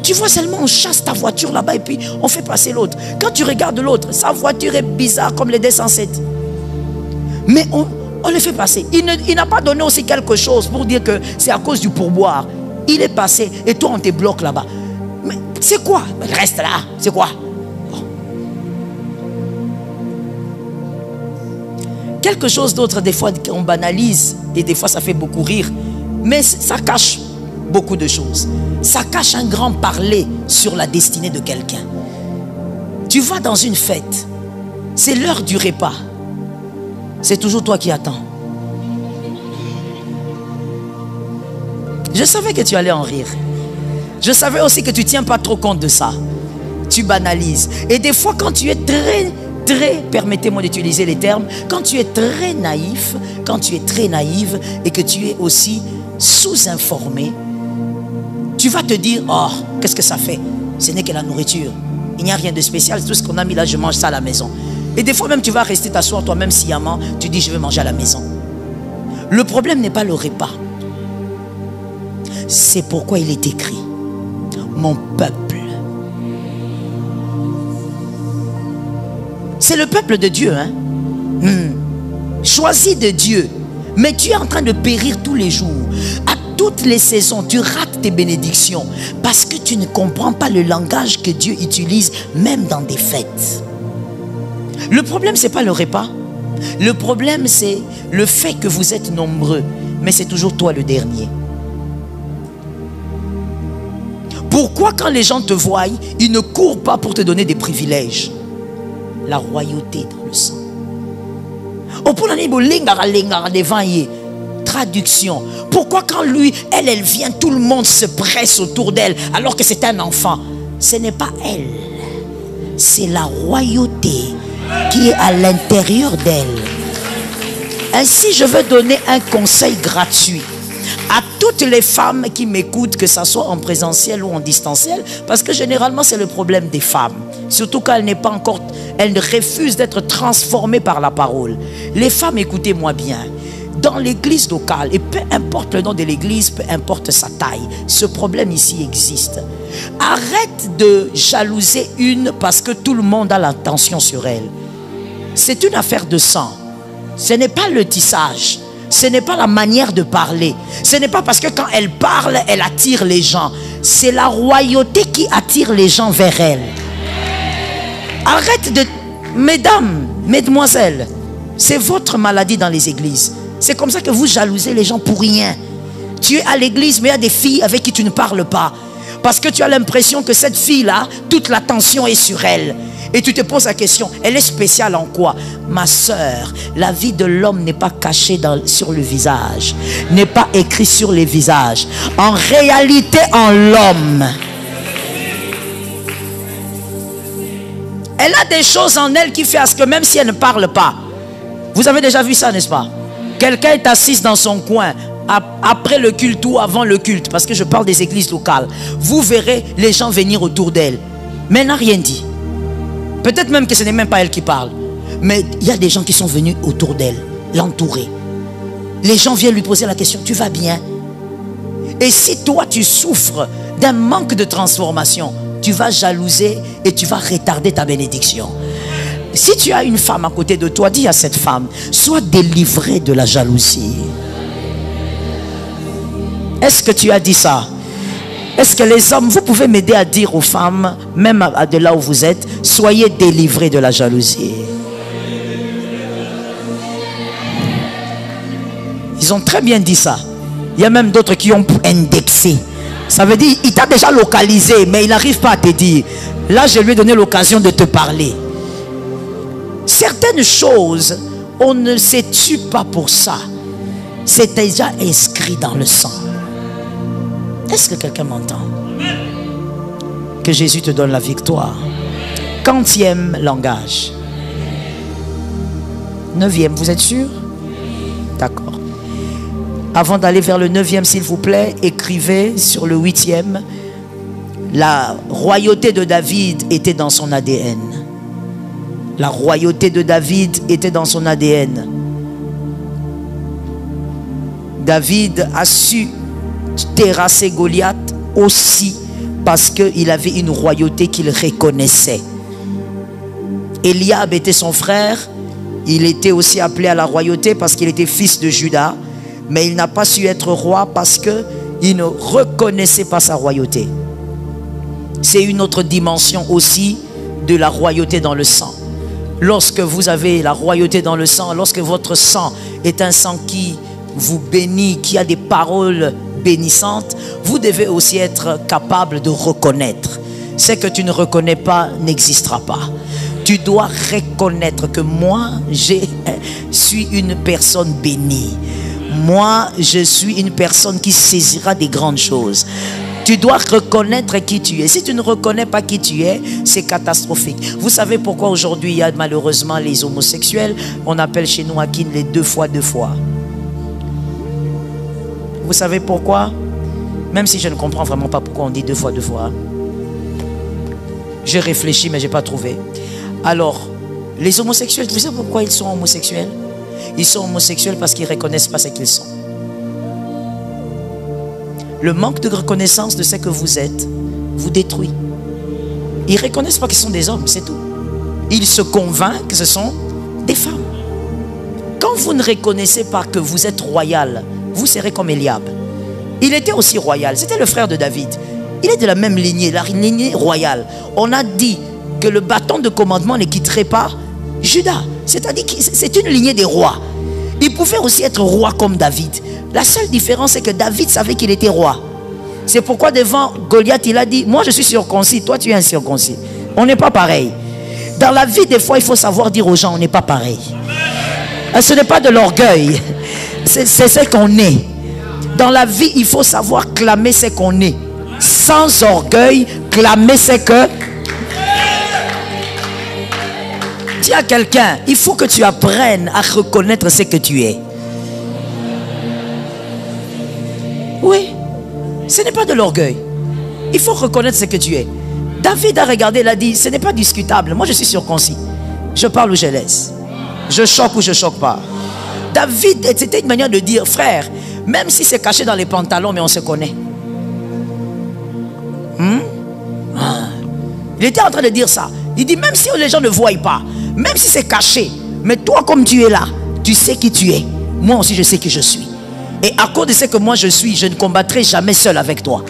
Tu vois seulement, on chasse ta voiture là-bas et puis on fait passer l'autre. Quand tu regardes l'autre, sa voiture est bizarre comme les 207. Mais on le fait passer. Il n'a pas donné aussi quelque chose pour dire que c'est à cause du pourboire. Il est passé et toi on te bloque là-bas. Mais c'est quoi? Reste là, c'est quoi? Bon. Quelque chose d'autre, des fois on banalise et des fois ça fait beaucoup rire. Mais ça cache beaucoup de choses. Ça cache un grand parler sur la destinée de quelqu'un. Tu vas dans une fête, c'est l'heure du repas. C'est toujours toi qui attends. Je savais que tu allais en rire. Je savais aussi que tu ne tiens pas trop compte de ça. Tu banalises. Et des fois, quand tu es très, permettez-moi d'utiliser les termes, quand tu es très naïf, quand tu es très naïve et que tu es aussi sous-informé, tu vas te dire, oh, qu'est-ce que ça fait? Ce n'est que la nourriture. Il n'y a rien de spécial. Tout ce qu'on a mis là, je mange ça à la maison. Et des fois même, tu vas rester t'asseoir toi-même sciemment. Tu dis, je vais manger à la maison. Le problème n'est pas le repas. C'est pourquoi il est écrit, mon peuple. C'est le peuple de Dieu, hein? Choisi de Dieu. Mais tu es en train de périr tous les jours. À toutes les saisons, tu rates tes bénédictions. Parce que tu ne comprends pas le langage que Dieu utilise, même dans des fêtes. Le problème, ce n'est pas le repas. Le problème, c'est le fait que vous êtes nombreux. Mais c'est toujours toi le dernier. Pourquoi quand les gens te voient, ils ne courent pas pour te donner des privilèges? La royauté dans le sang. Traduction. Pourquoi quand lui, elle vient, tout le monde se presse autour d'elle alors que c'est un enfant? Ce n'est pas elle. C'est la royauté qui est à l'intérieur d'elle. Ainsi, je veux donner un conseil gratuit à toutes les femmes qui m'écoutent, que ce soit en présentiel ou en distanciel, parce que généralement c'est le problème des femmes, surtout quand elles refusent d'être transformées par la parole. Les femmes, écoutez-moi bien, dans l'église locale, et peu importe le nom de l'église, peu importe sa taille, ce problème ici existe. Arrête de jalouser une parce que tout le monde a l'attention sur elle. C'est une affaire de sang. Ce n'est pas le tissage. Ce n'est pas la manière de parler. Ce n'est pas parce que quand elle parle, elle attire les gens. C'est la royauté qui attire les gens vers elle. Arrête de... Mesdames, mesdemoiselles, c'est votre maladie dans les églises. C'est comme ça que vous jalousez les gens pour rien. Tu es à l'église, mais il y a des filles avec qui tu ne parles pas. Parce que tu as l'impression que cette fille-là, toute l'attention est sur elle. Et tu te poses la question, elle est spéciale en quoi? Ma soeur, la vie de l'homme n'est pas cachée sur le visage, n'est pas écrite sur les visages. En réalité, en l'homme. Elle a des choses en elle qui fait à ce que même si elle ne parle pas. Vous avez déjà vu ça, n'est-ce pas? Quelqu'un est assis dans son coin après le culte ou avant le culte, parce que je parle des églises locales. Vous verrez les gens venir autour d'elle, mais elle n'a rien dit. Peut-être même que ce n'est même pas elle qui parle, mais il y a des gens qui sont venus autour d'elle, l'entourer. Les gens viennent lui poser la question, tu vas bien? Et si toi tu souffres d'un manque de transformation, tu vas jalouser et tu vas retarder ta bénédiction. Si tu as une femme à côté de toi, dis à cette femme, sois délivrée de la jalousie. Est-ce que tu as dit ça? Est-ce que les hommes, vous pouvez m'aider à dire aux femmes, même de là où vous êtes, soyez délivrés de la jalousie. Ils ont très bien dit ça. Il y a même d'autres qui ont indexé. Ça veut dire, il t'a déjà localisé, mais il n'arrive pas à te dire. Là, je lui ai donné l'occasion de te parler. Certaines choses, on ne se tue pas pour ça. C'est déjà inscrit dans le sang. Est-ce que quelqu'un m'entend? Que Jésus te donne la victoire. Quantième langage? 9e, vous êtes sûr? D'accord. Avant d'aller vers le 9e, s'il vous plaît, écrivez sur le 8e. La royauté de David était dans son ADN. La royauté de David était dans son ADN. David a su terrasser Goliath aussi parce qu'il avait une royauté qu'il reconnaissait. Eliab était son frère. Il était aussi appelé à la royauté parce qu'il était fils de Juda. Mais il n'a pas su être roi parce qu'il ne reconnaissait pas sa royauté. C'est une autre dimension aussi de la royauté dans le sang. Lorsque vous avez la royauté dans le sang, lorsque votre sang est un sang qui vous bénit, qui a des paroles bénissantes, vous devez aussi être capable de reconnaître. Ce que tu ne reconnais pas n'existera pas. Tu dois reconnaître que moi, je suis une personne bénie. Moi, je suis une personne qui saisira des grandes choses. Tu dois reconnaître qui tu es. Si tu ne reconnais pas qui tu es, c'est catastrophique. Vous savez pourquoi aujourd'hui il y a malheureusement les homosexuels? On appelle chez nous à Kin les 2 fois 2 fois. Vous savez pourquoi? Même si je ne comprends vraiment pas pourquoi on dit 2 fois 2 fois. J'ai réfléchi mais je n'ai pas trouvé. Alors, les homosexuels, vous savez pourquoi ils sont homosexuels? Ils sont homosexuels parce qu'ils ne reconnaissent pas ce qu'ils sont. Le manque de reconnaissance de ce que vous êtes vous détruit. Ils ne reconnaissent pas qu'ils sont des hommes, c'est tout. Ils se convainquent que ce sont des femmes. Quand vous ne reconnaissez pas que vous êtes royal, vous serez comme Eliab. Il était aussi royal, c'était le frère de David. Il est de la même lignée, la lignée royale. On a dit que le bâton de commandement ne quitterait pas Judas, c'est-à-dire que c'est une lignée des rois. Il pouvait aussi être roi comme David. La seule différence, c'est que David savait qu'il était roi. C'est pourquoi devant Goliath, il a dit, moi je suis circoncis, toi tu es incirconcis. On n'est pas pareil. Dans la vie, des fois, il faut savoir dire aux gens, on n'est pas pareil. Ce n'est pas de l'orgueil, c'est ce qu'on est. Dans la vie, il faut savoir clamer ce qu'on est. Sans orgueil, clamer ce que... Dis à quelqu'un, il faut que tu apprennes à reconnaître ce que tu es. Oui, ce n'est pas de l'orgueil. Il faut reconnaître ce que tu es. David a regardé, il a dit, ce n'est pas discutable. Moi, je suis circoncis. Je parle ou je laisse. Je choque ou je choque pas. David, c'était une manière de dire, frère, même si c'est caché dans les pantalons, mais on se connaît. Il était en train de dire ça. Il dit, même si les gens ne voient pas, même si c'est caché, mais toi comme tu es là, tu sais qui tu es. Moi aussi je sais qui je suis. Et à cause de ce que moi je suis, je ne combattrai jamais seul avec toi.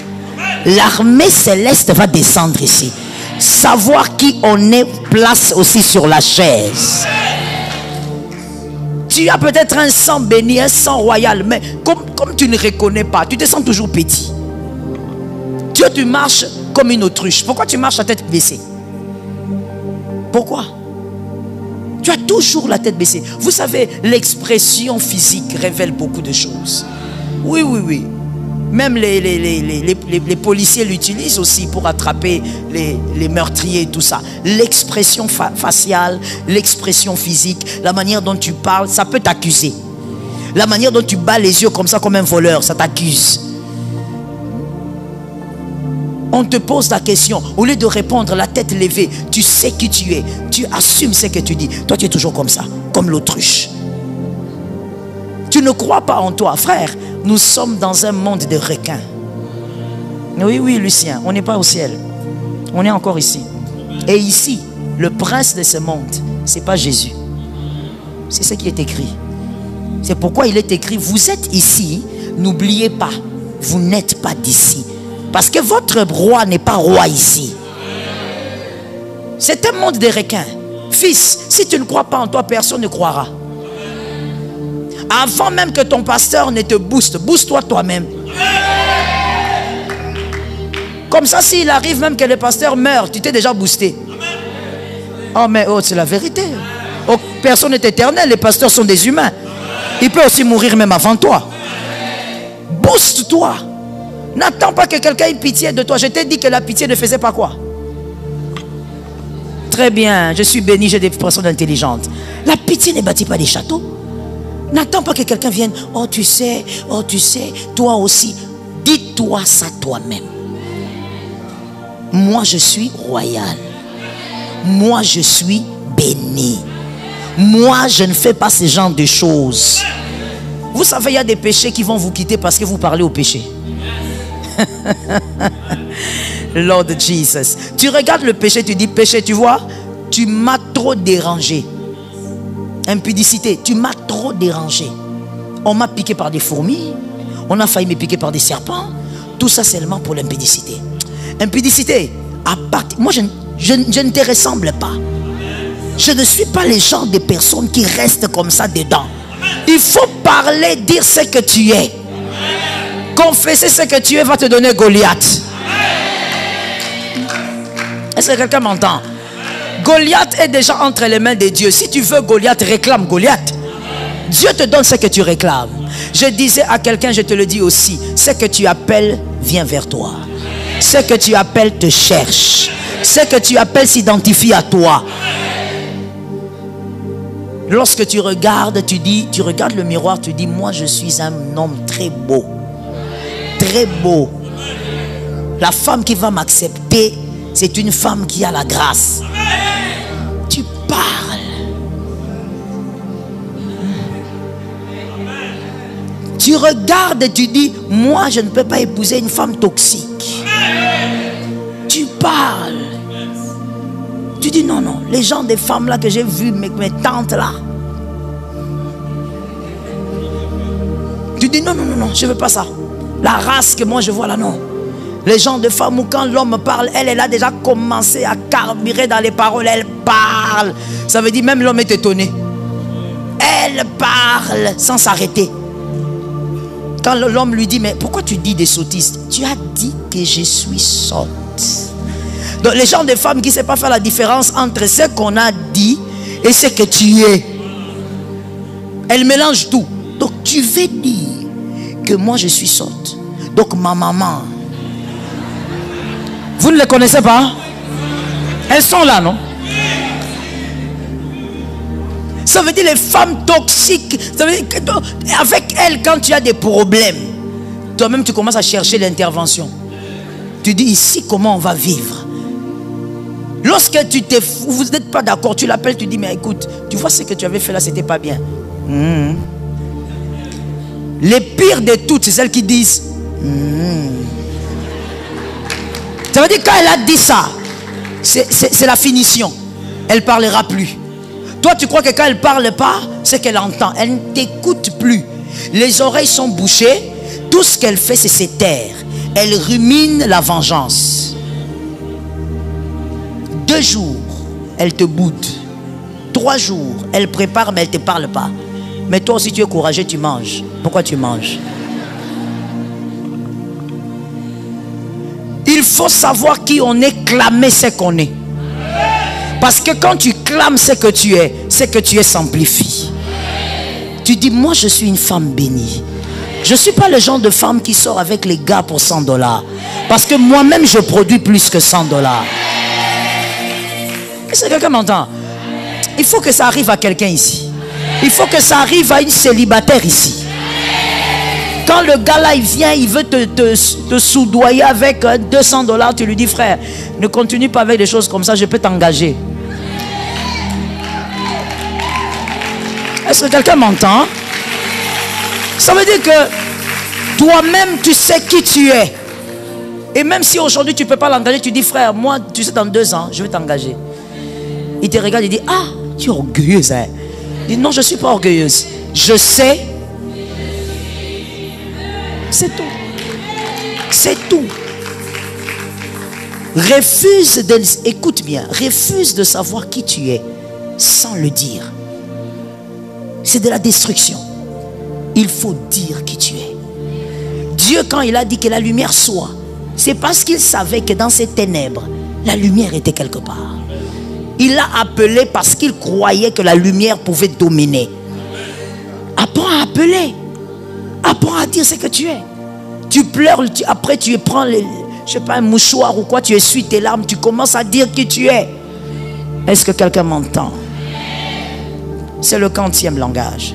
L'armée céleste va descendre ici. Savoir qui on est place aussi sur la chaise. Tu as peut-être un sang béni, un sang royal, mais comme tu ne reconnais pas, tu te sens toujours petit. Tu marches comme une autruche. Pourquoi tu marches la tête baissée? Pourquoi? Tu as toujours la tête baissée. Vous savez, l'expression physique révèle beaucoup de choses. Oui, oui, oui. Même les policiers l'utilisent aussi pour attraper les meurtriers et tout ça. L'expression faciale, l'expression physique, la manière dont tu parles, ça peut t'accuser. La manière dont tu bats les yeux comme ça, comme un voleur, ça t'accuse. On te pose la question, au lieu de répondre la tête levée, tu sais qui tu es, tu assumes ce que tu dis. Toi, tu es toujours comme ça, comme l'autruche. Tu ne crois pas en toi, frère. Nous sommes dans un monde de requins. Oui, oui, Lucien, on n'est pas au ciel. On est encore ici. Et ici, le prince de ce monde, ce n'est pas Jésus. C'est ce qui est écrit. C'est pourquoi il est écrit, vous êtes ici, n'oubliez pas, vous n'êtes pas d'ici. Parce que votre roi n'est pas roi ici. C'est un monde de requins. Fils, si tu ne crois pas en toi, personne ne croira. Avant même que ton pasteur ne te booste, booste-toi toi-même. Comme ça, s'il arrive même que le pasteur meurt, tu t'es déjà boosté. Oh, mais oh, c'est la vérité. Oh, personne n'est éternel, les pasteurs sont des humains. Il peut aussi mourir même avant toi. Booste-toi. N'attends pas que quelqu'un ait pitié de toi. Je t'ai dit que la pitié ne faisait pas quoi? Très bien, je suis béni, j'ai des personnes intelligentes. La pitié ne bâtit pas des châteaux. N'attends pas que quelqu'un vienne. Oh tu sais, toi aussi. Dis-toi ça toi-même. Moi je suis royal. Moi je suis béni. Moi je ne fais pas ce genre de choses. Vous savez, il y a des péchés qui vont vous quitter parce que vous parlez au péché. Lord Jesus. Tu regardes le péché, tu dis péché, tu vois, tu m'as trop dérangé. Impudicité, tu m'as trop dérangé. On m'a piqué par des fourmis, on a failli me piquer par des serpents. Tout ça seulement pour l'impudicité. Impudicité, moi je ne te ressemble pas. Je ne suis pas le genre de personnes qui restent comme ça dedans. Il faut parler, dire ce que tu es. Confesser ce que tu es va te donner Goliath. Est-ce que quelqu'un m'entend? Goliath est déjà entre les mains de Dieu. Si tu veux Goliath, réclame Goliath. Dieu te donne ce que tu réclames. Je disais à quelqu'un, je te le dis aussi, ce que tu appelles vient vers toi. Ce que tu appelles te cherche. Ce que tu appelles s'identifie à toi. Lorsque tu regardes, tu regardes le miroir, tu dis, moi je suis un homme très beau. Très beau. La femme qui va m'accepter, c'est une femme qui a la grâce. Tu parles. Tu regardes et tu dis, moi je ne peux pas épouser une femme toxique. Tu parles. Tu dis non, non, les gens des femmes là que j'ai vues, mes tantes là. Tu dis non, non, non, non, je ne veux pas ça. La race que moi je vois là, non. Les gens de femmes où quand l'homme parle, elle a déjà commencé à carburer dans les paroles, elle parle. Ça veut dire même l'homme est étonné. Elle parle sans s'arrêter. Quand l'homme lui dit, mais pourquoi tu dis des sottises? Tu as dit que je suis sotte. Donc les gens des femmes qui ne savent pas faire la différence entre ce qu'on a dit et ce que tu es. Elle mélange tout. Donc tu veux dire que moi je suis sotte. Donc ma maman. Vous ne les connaissez pas? Elles sont là, non? Ça veut dire les femmes toxiques. Ça veut dire que avec elles, quand tu as des problèmes, toi-même tu commences à chercher l'intervention. Tu dis ici comment on va vivre. Lorsque vous n'êtes pas d'accord, tu l'appelles, tu dis mais écoute, tu vois ce que tu avais fait là, c'était pas bien. Les pires de toutes, c'est celles qui disent Ça veut dire quand elle a dit ça, c'est la finition. Elle parlera plus. Toi tu crois que quand elle parle pas, c'est qu'elle entend. Elle ne t'écoute plus. Les oreilles sont bouchées. Tout ce qu'elle fait, c'est se taire. Elle rumine la vengeance. 2 jours, elle te boude. 3 jours, elle prépare mais elle ne te parle pas. Mais toi aussi tu es courageux, tu manges. Pourquoi tu manges? Il faut savoir qui on est, clamer ce qu'on est. Parce que quand tu clames ce que tu es s'amplifie. Tu dis, moi je suis une femme bénie. Je ne suis pas le genre de femme qui sort avec les gars pour $100. Parce que moi-même je produis plus que $100. Est-ce que quelqu'un m'entend? Il faut que ça arrive à quelqu'un ici. Il faut que ça arrive à une célibataire ici. Quand le gars là il vient, il veut te soudoyer avec $200, tu lui dis frère, ne continue pas avec des choses comme ça, je peux t'engager. Est-ce que quelqu'un m'entend? Ça veut dire que toi-même tu sais qui tu es. Et même si aujourd'hui tu ne peux pas l'engager, tu dis frère, moi tu sais dans 2 ans, je vais t'engager. Il te regarde et dit, ah, tu es orgueilleuse hein? Il dit, non je ne suis pas orgueilleuse. Je sais. C'est tout. C'est tout. Refuse de... Écoute bien. Refuse de savoir qui tu es sans le dire. C'est de la destruction. Il faut dire qui tu es. Dieu, quand il a dit que la lumière soit, c'est parce qu'il savait que dans ces ténèbres, la lumière était quelque part. Il l'a appelé parce qu'il croyait que la lumière pouvait dominer. Apprends à appeler. Apprends à dire ce que tu es. Tu pleures, après tu prends je sais pas, un mouchoir ou quoi, tu essuies tes larmes, tu commences à dire qui tu es. Est-ce que quelqu'un m'entend? C'est le 40e langage.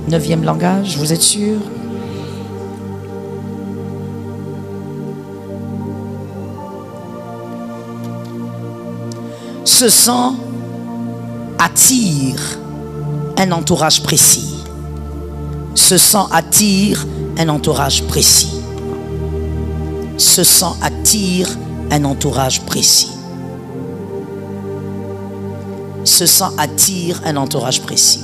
9e langage, vous êtes sûr? Ce sang attire un entourage précis. Ce sang attire un entourage précis. Ce sang attire un entourage précis. Ce sang attire un entourage précis.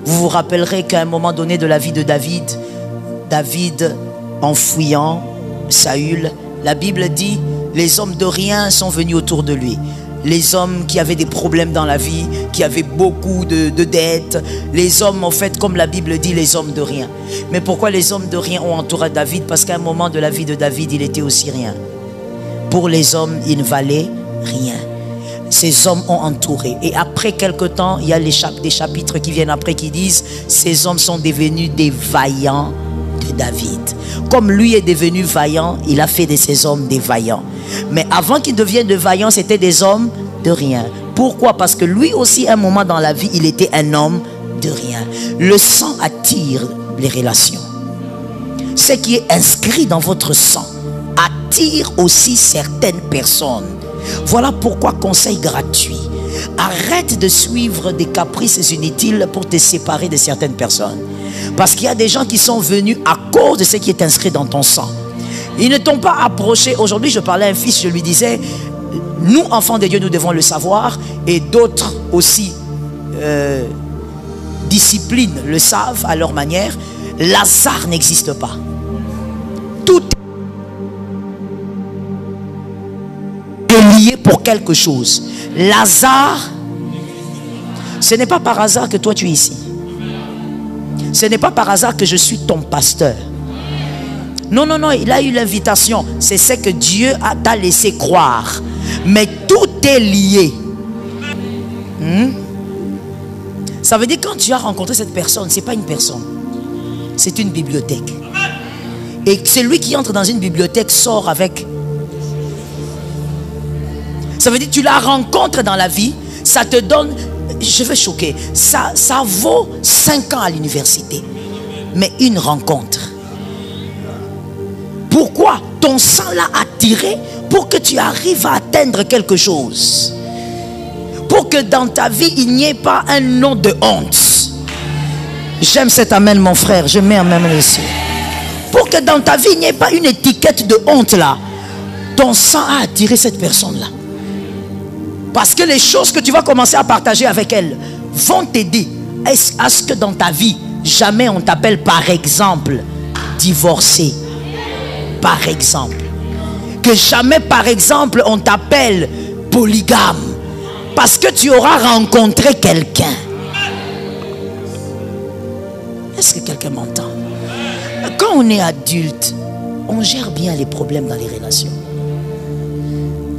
Vous vous rappellerez qu'à un moment donné de la vie de David, en fouillant Saül, la Bible dit, les hommes de rien sont venus autour de lui. Les hommes qui avaient des problèmes dans la vie, qui avaient beaucoup de dettes, les hommes en fait, comme la Bible dit, les hommes de rien. Mais pourquoi les hommes de rien ont entouré David? Parce qu'à un moment de la vie de David, il était aussi rien. Pour les hommes, il ne valait rien. Ces hommes ont entouré. Et après quelque temps, il y a des chapitres qui viennent après qui disent, ces hommes sont devenus des vaillants de David. Comme lui est devenu vaillant, il a fait de ces hommes des vaillants. Mais avant qu'ils deviennent de vaillants, c'était des hommes de rien. Pourquoi? Parce que lui aussi, à un moment dans la vie, il était un homme de rien. Le sang attire les relations. Ce qui est inscrit dans votre sang attire aussi certaines personnes. Voilà pourquoi, conseil gratuit, arrête de suivre des caprices inutiles pour te séparer de certaines personnes. Parce qu'il y a des gens qui sont venus à cause de ce qui est inscrit dans ton sang. Ils ne t'ont pas approché. Aujourd'hui, je parlais à un fils, je lui disais, nous, enfants de Dieu, nous devons le savoir. Et d'autres aussi, disciplines, le savent à leur manière. Lazare n'existe pas. Tout pour quelque chose. Lazare, ce n'est pas par hasard que toi tu es ici. Ce n'est pas par hasard que je suis ton pasteur. Non, non, non, il a eu l'invitation. C'est ce que Dieu t'a laissé croire. Mais tout est lié. Ça veut dire que quand tu as rencontré cette personne, ce n'est pas une personne. C'est une bibliothèque. Et celui qui entre dans une bibliothèque sort avec. Ça veut dire que tu la rencontres dans la vie. Ça te donne, je vais choquer, ça vaut 5 ans à l'université. Mais une rencontre. Pourquoi? Ton sang l'a attiré pour que tu arrives à atteindre quelque chose. Pour que dans ta vie, il n'y ait pas un nom de honte. J'aime cet amen, mon frère. Je mets amen ici. Pour que dans ta vie, il n'y ait pas une étiquette de honte là. Ton sang a attiré cette personne-là. Parce que les choses que tu vas commencer à partager avec elle vont t'aider à ce que dans ta vie, jamais on t'appelle par exemple divorcé. Par exemple. Que jamais par exemple on t'appelle polygame. Parce que tu auras rencontré quelqu'un. Est-ce que quelqu'un m'entend? Quand on est adulte, on gère bien les problèmes dans les relations.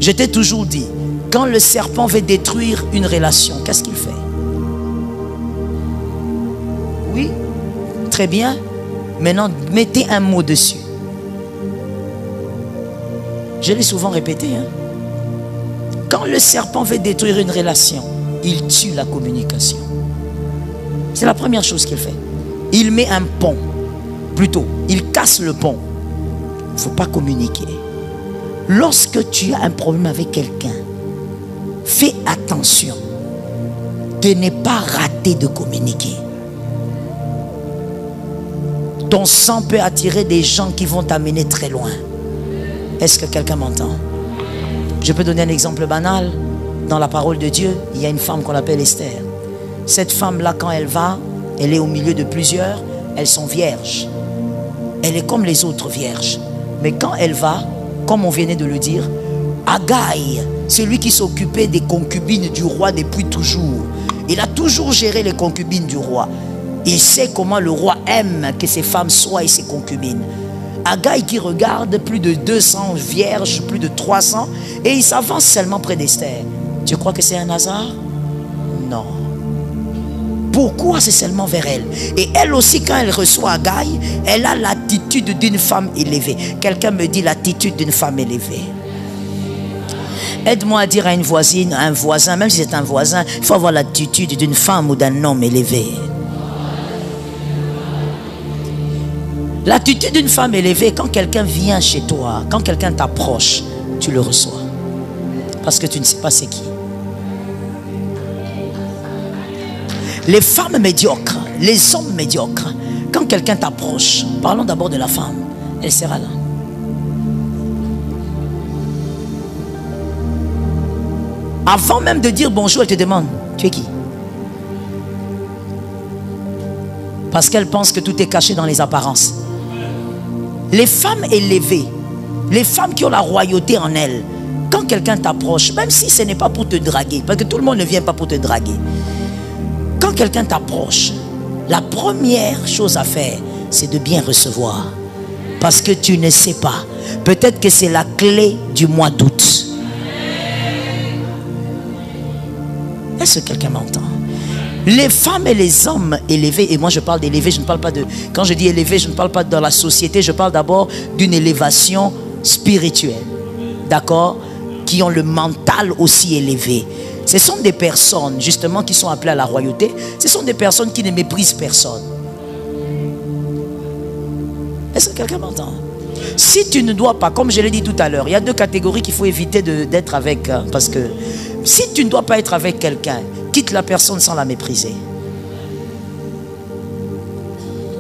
Je t'ai toujours dit, quand le serpent veut détruire une relation, qu'est-ce qu'il fait? Oui, très bien. Maintenant, mettez un mot dessus. Je l'ai souvent répété. Quand le serpent veut détruire une relation, il tue la communication. C'est la première chose qu'il fait. Il met un pont. Plutôt, il casse le pont. Il ne faut pas communiquer. Lorsque tu as un problème avec quelqu'un, fais attention de ne pas rater de communiquer. Ton sang peut attirer des gens qui vont t'amener très loin. Est-ce que quelqu'un m'entend? Je peux donner un exemple banal. Dans la parole de Dieu, il y a une femme qu'on appelle Esther. Cette femme-là, quand elle va, elle est au milieu de plusieurs, elles sont vierges. Elle est comme les autres vierges. Mais quand elle va, comme on venait de le dire, Agaï, celui qui s'occupait des concubines du roi depuis toujours, il a toujours géré les concubines du roi. Il sait comment le roi aime que ses femmes soient et ses concubines. Agaï qui regarde plus de 200 vierges, plus de 300, et il s'avance seulement près d'Esther. Tu crois que c'est un hasard? Non. Pourquoi c'est seulement vers elle? Et elle aussi, quand elle reçoit Agaï, elle a l'attitude d'une femme élevée. Quelqu'un me dit l'attitude d'une femme élevée. Aide-moi à dire à une voisine, à un voisin, même si c'est un voisin, il faut avoir l'attitude d'une femme ou d'un homme élevé. L'attitude d'une femme élevée, quand quelqu'un vient chez toi, quand quelqu'un t'approche, tu le reçois. Parce que tu ne sais pas c'est qui. Les femmes médiocres, les hommes médiocres, quand quelqu'un t'approche, parlons d'abord de la femme, elle sera là. Avant même de dire bonjour, elle te demande, tu es qui? Parce qu'elle pense que tout est caché dans les apparences. Les femmes élevées, les femmes qui ont la royauté en elles, quand quelqu'un t'approche, même si ce n'est pas pour te draguer, parce que tout le monde ne vient pas pour te draguer. Quand quelqu'un t'approche, la première chose à faire, c'est de bien recevoir. Parce que tu ne sais pas. Peut-être que c'est la clé du mois d'août. Est-ce que quelqu'un m'entend? Les femmes et les hommes élevés, et moi je parle d'élevé, je ne parle pas de... Quand je dis élevé, je ne parle pas dans la société, je parle d'abord d'une élévation spirituelle. D'accord? Qui ont le mental aussi élevé. Ce sont des personnes, justement, qui sont appelées à la royauté. Ce sont des personnes qui ne méprisent personne. Est-ce que quelqu'un m'entend? Si tu ne dois pas, comme je l'ai dit tout à l'heure, il y a deux catégories qu'il faut éviter d'être avec. Parce que si tu ne dois pas être avec quelqu'un, quitte la personne sans la mépriser.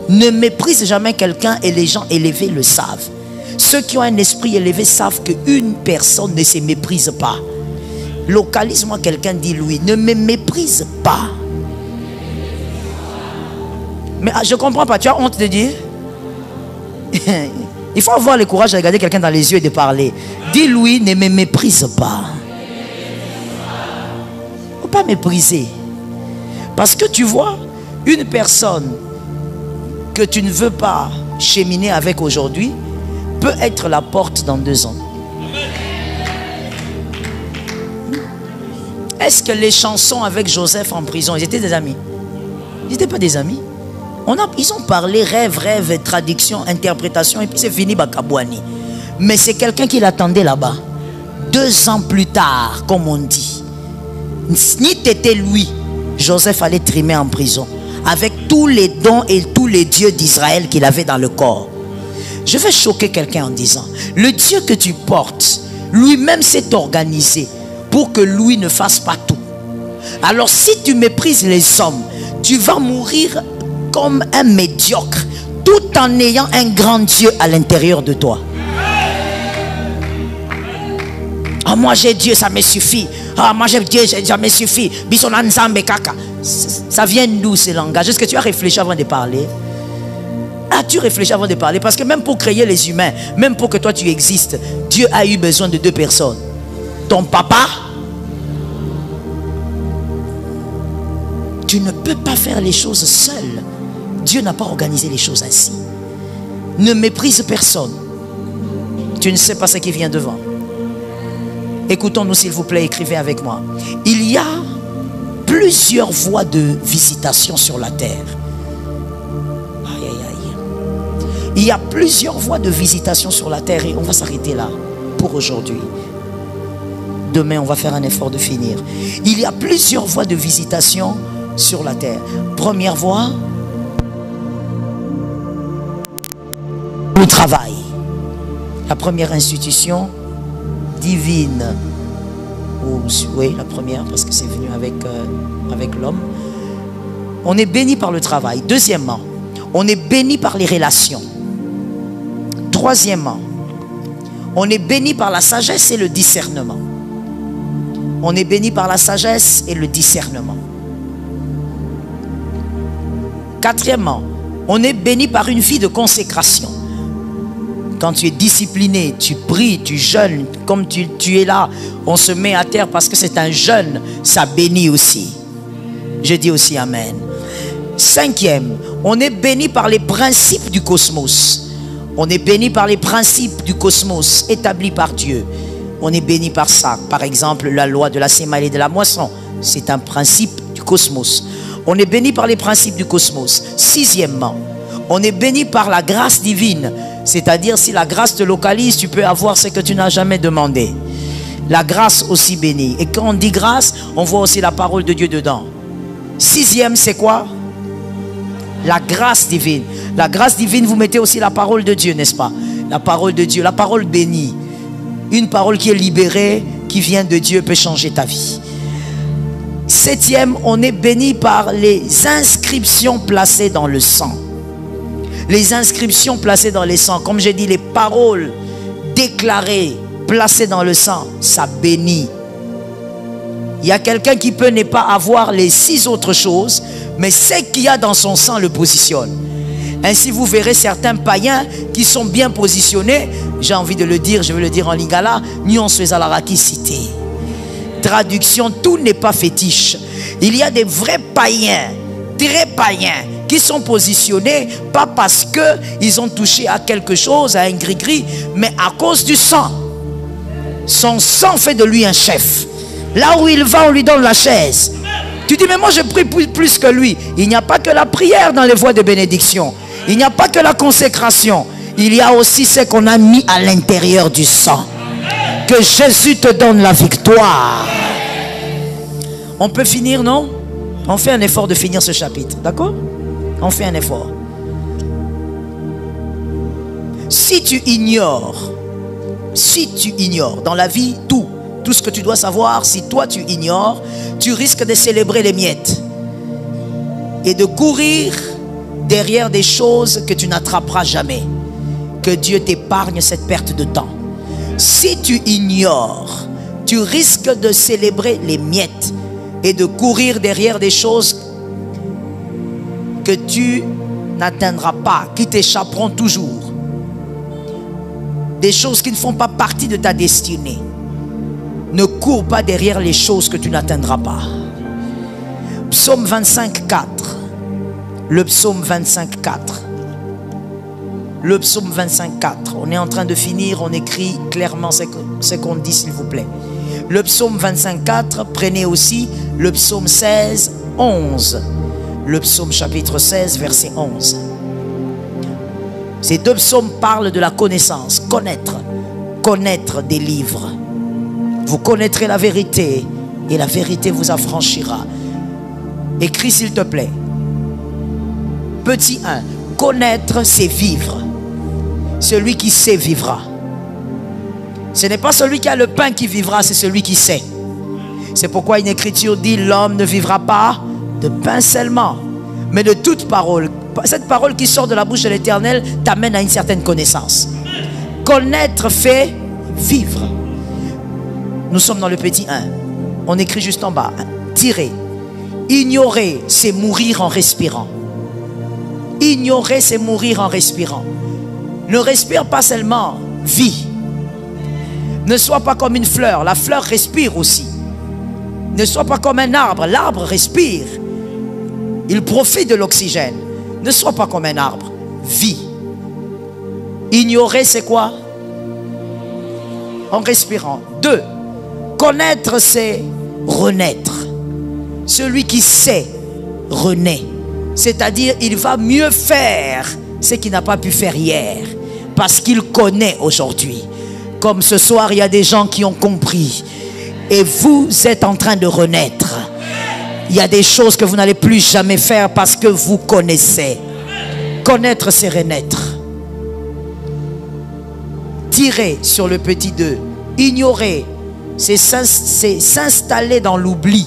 Ne méprise jamais quelqu'un et les gens élevés le savent. Ceux qui ont un esprit élevé savent qu'une personne ne se méprise pas. Localise-moi quelqu'un, dis-lui, ne me méprise pas. Mais je ne comprends pas, tu as honte de dire? Il faut avoir le courage de regarder quelqu'un dans les yeux et de parler. Dis-lui, ne me méprise pas. pas mépriser. Parce que tu vois, une personne que tu ne veux pas cheminer avec aujourd'hui peut être la porte dans 2 ans. Est-ce que les chansons avec Joseph en prison, ils étaient des amis? Ils n'étaient pas des amis. Ils ont parlé rêve, traduction, interprétation, et puis c'est fini Bakabouani. Mais c'est quelqu'un qui l'attendait là-bas. 2 ans plus tard, comme on dit. Ni t'étais lui, Joseph allait trimer en prison. Avec tous les dons et tous les dieux d'Israël qu'il avait dans le corps. Je vais choquer quelqu'un en disant, le Dieu que tu portes, lui-même s'est organisé pour que lui ne fasse pas tout. Alors si tu méprises les hommes, tu vas mourir comme un médiocre, tout en ayant un grand Dieu à l'intérieur de toi. Ah, moi j'ai Dieu, ça me suffit. Ah, moi j'ai Dieu, ça me suffit. Ça vient d'où ce langage? Est-ce que tu as réfléchi avant de parler? As-tu réfléchi avant de parler? Parce que même pour créer les humains, même pour que toi tu existes, Dieu a eu besoin de 2 personnes. Ton papa. Tu ne peux pas faire les choses seul. Dieu n'a pas organisé les choses ainsi. Ne méprise personne. Tu ne sais pas ce qui vient devant. Écoutons-nous s'il vous plaît, écrivez avec moi. Il y a plusieurs voies de visitation sur la terre. Aïe, aïe, aïe. Il y a plusieurs voies de visitation sur la terre et on va s'arrêter là pour aujourd'hui. Demain, on va faire un effort de finir. Il y a plusieurs voies de visitation sur la terre. Première voie, le travail. La première institution divine. Oui, la première, parce que c'est venu avec l'homme. On est béni par le travail. Deuxièmement, on est béni par les relations. Troisièmement, on est béni par la sagesse et le discernement. On est béni par la sagesse et le discernement. Quatrièmement, on est béni par une vie de consécration. Quand tu es discipliné, tu pries, tu jeûnes, comme tu es là, on se met à terre parce que c'est un jeûne, ça bénit aussi. Je dis aussi Amen. Cinquième, on est béni par les principes du cosmos. On est béni par les principes du cosmos établis par Dieu. On est béni par ça. Par exemple, la loi de la semaille et de la moisson, c'est un principe du cosmos. On est béni par les principes du cosmos. Sixièmement, on est béni par la grâce divine. C'est-à-dire, si la grâce te localise, tu peux avoir ce que tu n'as jamais demandé. La grâce aussi bénie. Et quand on dit grâce, on voit aussi la parole de Dieu dedans. Sixième, c'est quoi? La grâce divine. La grâce divine, vous mettez aussi la parole de Dieu, n'est-ce pas? La parole de Dieu, la parole bénie. Une parole qui est libérée, qui vient de Dieu, peut changer ta vie. Septième, on est béni par les inscriptions placées dans le sang. Les inscriptions placées dans le sang, comme j'ai dit, les paroles déclarées, placées dans le sang, ça bénit. Il y a quelqu'un qui peut ne pas avoir les 6 autres choses, mais ce qu'il y a dans son sang le positionne. Ainsi, vous verrez certains païens qui sont bien positionnés. J'ai envie de le dire, je vais le dire en lingala. Nyon Suezalaraki cité. Traduction, tout n'est pas fétiche. Il y a des vrais païens, très païens, qui sont positionnés, pas parce qu'ils ont touché à quelque chose, à un gris-gris, mais à cause du sang. Son sang fait de lui un chef. Là où il va, on lui donne la chaise. Tu dis, mais moi je prie plus que lui. Il n'y a pas que la prière dans les voies de bénédiction. Il n'y a pas que la consécration. Il y a aussi ce qu'on a mis à l'intérieur du sang. Que Jésus te donne la victoire. On peut finir, non? On fait un effort de finir ce chapitre. D'accord? On fait un effort. Si tu ignores dans la vie tout ce que tu dois savoir, si toi tu ignores, tu risques de célébrer les miettes et de courir derrière des choses que tu n'attraperas jamais. Que Dieu t'épargne cette perte de temps. Si tu ignores, tu risques de célébrer les miettes et de courir derrière des choses que tu n'atteindras pas, qui t'échapperont toujours. Des choses qui ne font pas partie de ta destinée. Ne cours pas derrière les choses que tu n'atteindras pas. Psaume 25, 4. Le psaume 25, 4. Le psaume 25, 4. On est en train de finir, on écrit clairement ce qu'on dit, s'il vous plaît. Le psaume 25, 4. Prenez aussi le psaume 16, 11. Le psaume chapitre 16, verset 11. Ces deux psaumes parlent de la connaissance. Connaître. Connaître des livres. Vous connaîtrez la vérité et la vérité vous affranchira. Écris s'il te plaît. Petit 1. Connaître, c'est vivre. Celui qui sait vivra. Ce n'est pas celui qui a le pain qui vivra, c'est celui qui sait. C'est pourquoi une écriture dit: l'homme ne vivra pas de pain seulement, mais de toute parole. Cette parole qui sort de la bouche de l'Éternel t'amène à une certaine connaissance. Connaître fait vivre. Nous sommes dans le petit 1. On écrit juste en bas. Tirer. Ignorer, c'est mourir en respirant. Ignorer, c'est mourir en respirant. Ne respire pas seulement, vis. Ne sois pas comme une fleur. La fleur respire aussi. Ne sois pas comme un arbre. L'arbre respire. Il profite de l'oxygène. Ne sois pas comme un arbre. Vis. Ignorer, c'est quoi? En respirant. 2. Connaître, c'est renaître. Celui qui sait renaît. C'est-à-dire, il va mieux faire ce qu'il n'a pas pu faire hier. Parce qu'il connaît aujourd'hui. Comme ce soir, il y a des gens qui ont compris. Et vous êtes en train de renaître. Il y a des choses que vous n'allez plus jamais faire parce que vous connaissez. Connaître, c'est renaître. Tirer sur le petit 2. Ignorer, c'est s'installer dans l'oubli.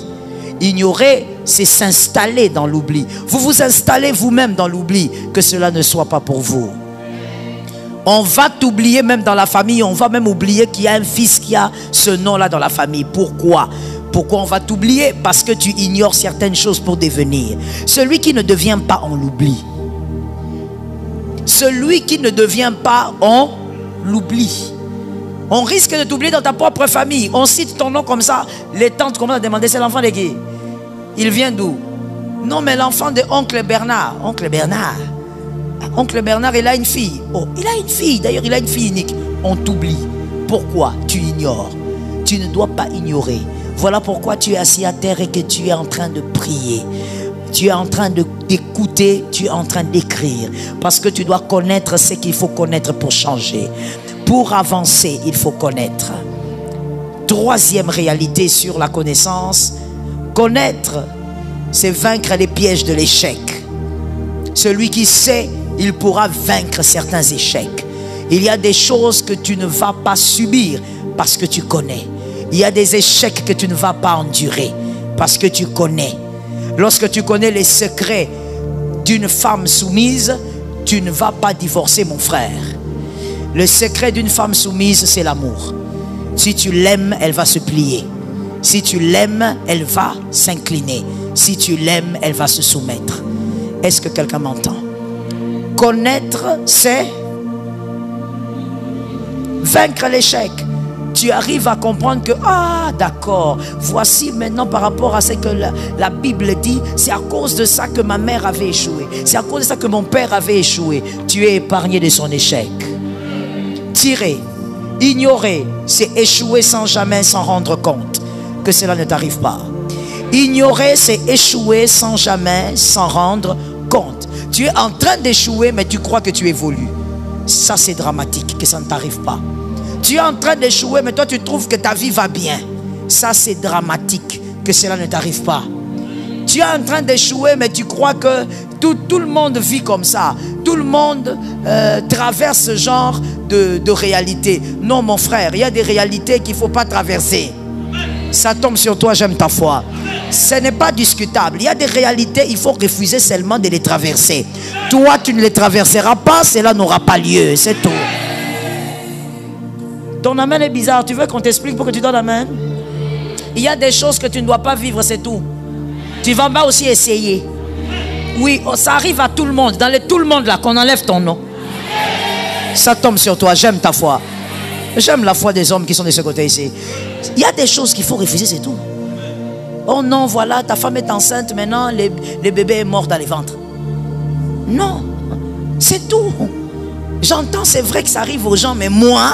Ignorer, c'est s'installer dans l'oubli. Vous vous installez vous-même dans l'oubli. Que cela ne soit pas pour vous. On va t'oublier même dans la famille. On va même oublier qu'il y a un fils qui a ce nom-là dans la famille. Pourquoi? Pourquoi on va t'oublier? Parce que tu ignores certaines choses pour devenir. Celui qui ne devient pas, on l'oublie. Celui qui ne devient pas, on l'oublie. On risque de t'oublier dans ta propre famille. On cite ton nom comme ça. Les tantes commencent à demander: c'est l'enfant de qui? Il vient d'où? Non, mais l'enfant de oncle Bernard. Oncle Bernard. Oncle Bernard, il a une fille. Oh, il a une fille. D'ailleurs, il a une fille unique. On t'oublie. Pourquoi? Tu ignores. Tu ne dois pas ignorer. Voilà pourquoi tu es assis à terre et que tu es en train de prier. Tu es en train d'écouter, tu es en train d'écrire. Parce que tu dois connaître ce qu'il faut connaître pour changer. Pour avancer, il faut connaître. Troisième réalité sur la connaissance. Connaître, c'est vaincre les pièges de l'échec. Celui qui sait, il pourra vaincre certains échecs. Il y a des choses que tu ne vas pas subir parce que tu connais. Il y a des échecs que tu ne vas pas endurer parce que tu connais. Lorsque tu connais les secrets d'une femme soumise, tu ne vas pas divorcer, mon frère. Le secret d'une femme soumise, c'est l'amour. Si tu l'aimes, elle va se plier. Si tu l'aimes, elle va s'incliner. Si tu l'aimes, elle va se soumettre. Est-ce que quelqu'un m'entend? Connaître, c'est vaincre l'échec. Tu arrives à comprendre que, ah d'accord, voici maintenant par rapport à ce que la Bible dit, c'est à cause de ça que ma mère avait échoué. C'est à cause de ça que mon père avait échoué. Tu es épargné de son échec. Tirer, ignorer, c'est échouer sans jamais s'en rendre compte que cela ne t'arrive pas. Ignorer, c'est échouer sans jamais s'en rendre compte. Tu es en train d'échouer, mais tu crois que tu évolues. Ça, c'est dramatique, que ça ne t'arrive pas. Tu es en train d'échouer, mais toi, tu trouves que ta vie va bien. Ça, c'est dramatique, que cela ne t'arrive pas. Tu es en train d'échouer, mais tu crois que tout le monde vit comme ça. Tout le monde traverse ce genre de réalité. Non, mon frère, il y a des réalités qu'il ne faut pas traverser. Ça tombe sur toi, j'aime ta foi. Ce n'est pas discutable. Il y a des réalités, il faut refuser seulement de les traverser. Toi, tu ne les traverseras pas, cela n'aura pas lieu. C'est tout. Ton amen est bizarre. Tu veux qu'on t'explique pour que tu donnes amen? Il y a des choses que tu ne dois pas vivre, c'est tout. Tu ne vas pas aussi essayer. Oui, ça arrive à tout le monde. Dans tout le monde là, qu'on enlève ton nom. Ça tombe sur toi, j'aime ta foi. J'aime la foi des hommes qui sont de ce côté ici. Il y a des choses qu'il faut refuser, c'est tout. oh non, voilà, ta femme est enceinte, maintenant le bébé est mort dans les ventres. Non, c'est tout. J'entends, c'est vrai que ça arrive aux gens, mais moi,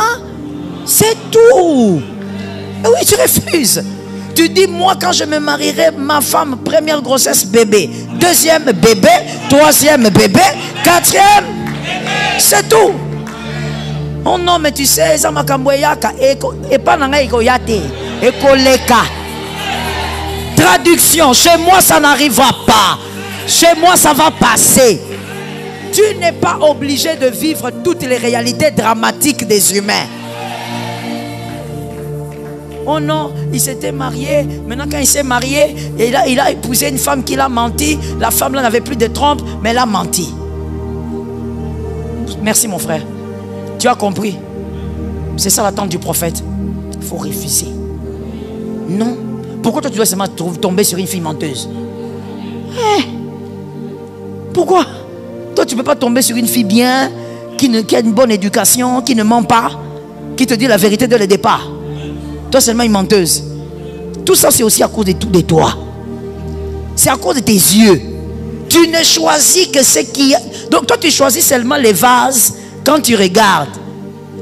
c'est tout. Oui, tu refuses. Tu dis, moi, quand je me marierai, ma femme, première grossesse, bébé. Deuxième, bébé. Troisième, bébé. Quatrième, c'est tout. Oh non, mais tu sais, ça m'a kamboyaka. Et pas nanga ikoyate. Ekoleka. Traduction, chez moi, ça n'arrivera pas. Chez moi, ça va passer. Tu n'es pas obligé de vivre toutes les réalités dramatiques des humains. Oh non, il s'était marié. Maintenant, quand il s'est marié, il a épousé une femme qui l'a menti. La femme là n'avait plus de trompe, mais elle a menti. Merci mon frère. Tu as compris. C'est ça l'attente du prophète. Il faut refuser. Non. Pourquoi toi tu dois seulement tomber sur une fille menteuse? Pourquoi? Toi tu ne peux pas tomber sur une fille bien, qui a une bonne éducation, qui ne ment pas, qui te dit la vérité dès le départ. Toi seulement une menteuse. Tout ça c'est aussi à cause de tout de toi. C'est à cause de tes yeux. Tu ne choisis que ce qui... Donc toi tu choisis seulement les vases quand tu regardes.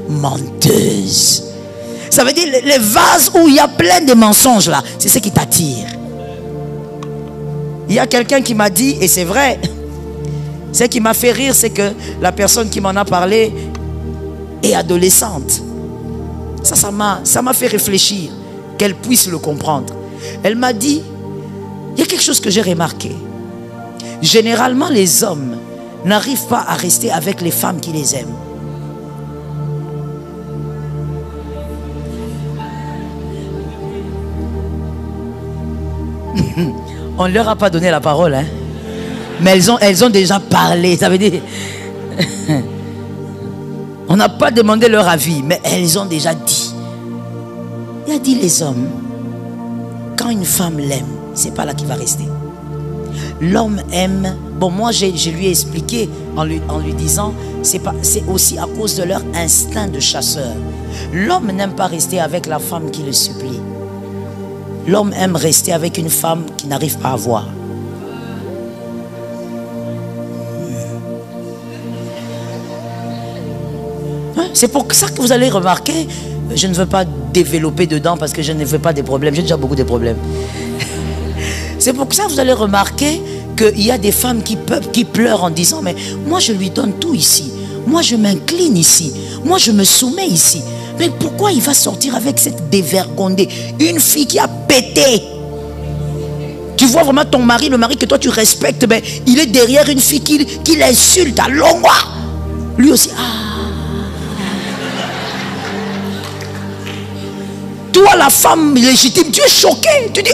Menteuse. Ça veut dire les vases où il y a plein de mensonges là. C'est ce qui t'attire. Il y a quelqu'un qui m'a dit, et c'est vrai, ce qui m'a fait rire, c'est que la personne qui m'en a parlé est adolescente. Ça m'a fait réfléchir, qu'elle puisse le comprendre. Elle m'a dit, il y a quelque chose que j'ai remarqué. Généralement, les hommes n'arrivent pas à rester avec les femmes qui les aiment. On ne leur a pas donné la parole, hein? Mais elles ont déjà parlé. Ça veut dire... On n'a pas demandé leur avis, mais elles ont déjà dit. Il a dit les hommes, quand une femme l'aime, c'est pas là qu'il va rester. L'homme aime. Bon, moi je lui ai expliqué en lui disant, c'est aussi à cause de leur instinct de chasseur. L'homme n'aime pas rester avec la femme qui le supplie. L'homme aime rester avec une femme qui n'arrive pas à voir. C'est pour ça que vous allez remarquer, je ne veux pas développer dedans parce que je ne veux pas des problèmes, j'ai déjà beaucoup de problèmes. C'est pour ça que vous allez remarquer qu'il y a des femmes qui pleurent en disant, mais moi je lui donne tout ici, moi je m'incline ici, moi je me soumets ici. Mais pourquoi il va sortir avec cette dévergondée? Une fille qui a pété. Tu vois vraiment ton mari, le mari que toi tu respectes, ben, il est derrière une fille qui l'insulte à longueur. Lui aussi, Toi, la femme légitime, tu es choqué. Tu dis,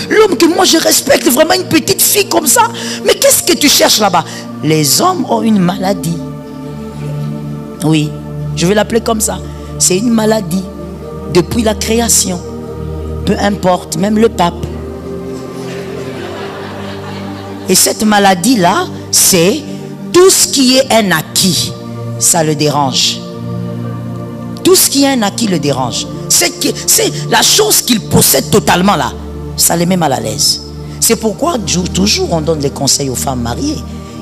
l'homme que moi je respecte, vraiment une petite fille comme ça. Mais qu'est-ce que tu cherches là-bas? Les hommes ont une maladie. Oui, je vais l'appeler comme ça. C'est une maladie. Depuis la création. Peu importe, même le pape. Et cette maladie-là, c'est tout ce qui est un acquis. Ça le dérange. Tout ce qui est un acquis le dérange. C'est la chose qu'il possède totalement là. Ça les met mal à l'aise. C'est pourquoi toujours on donne des conseils aux femmes mariées.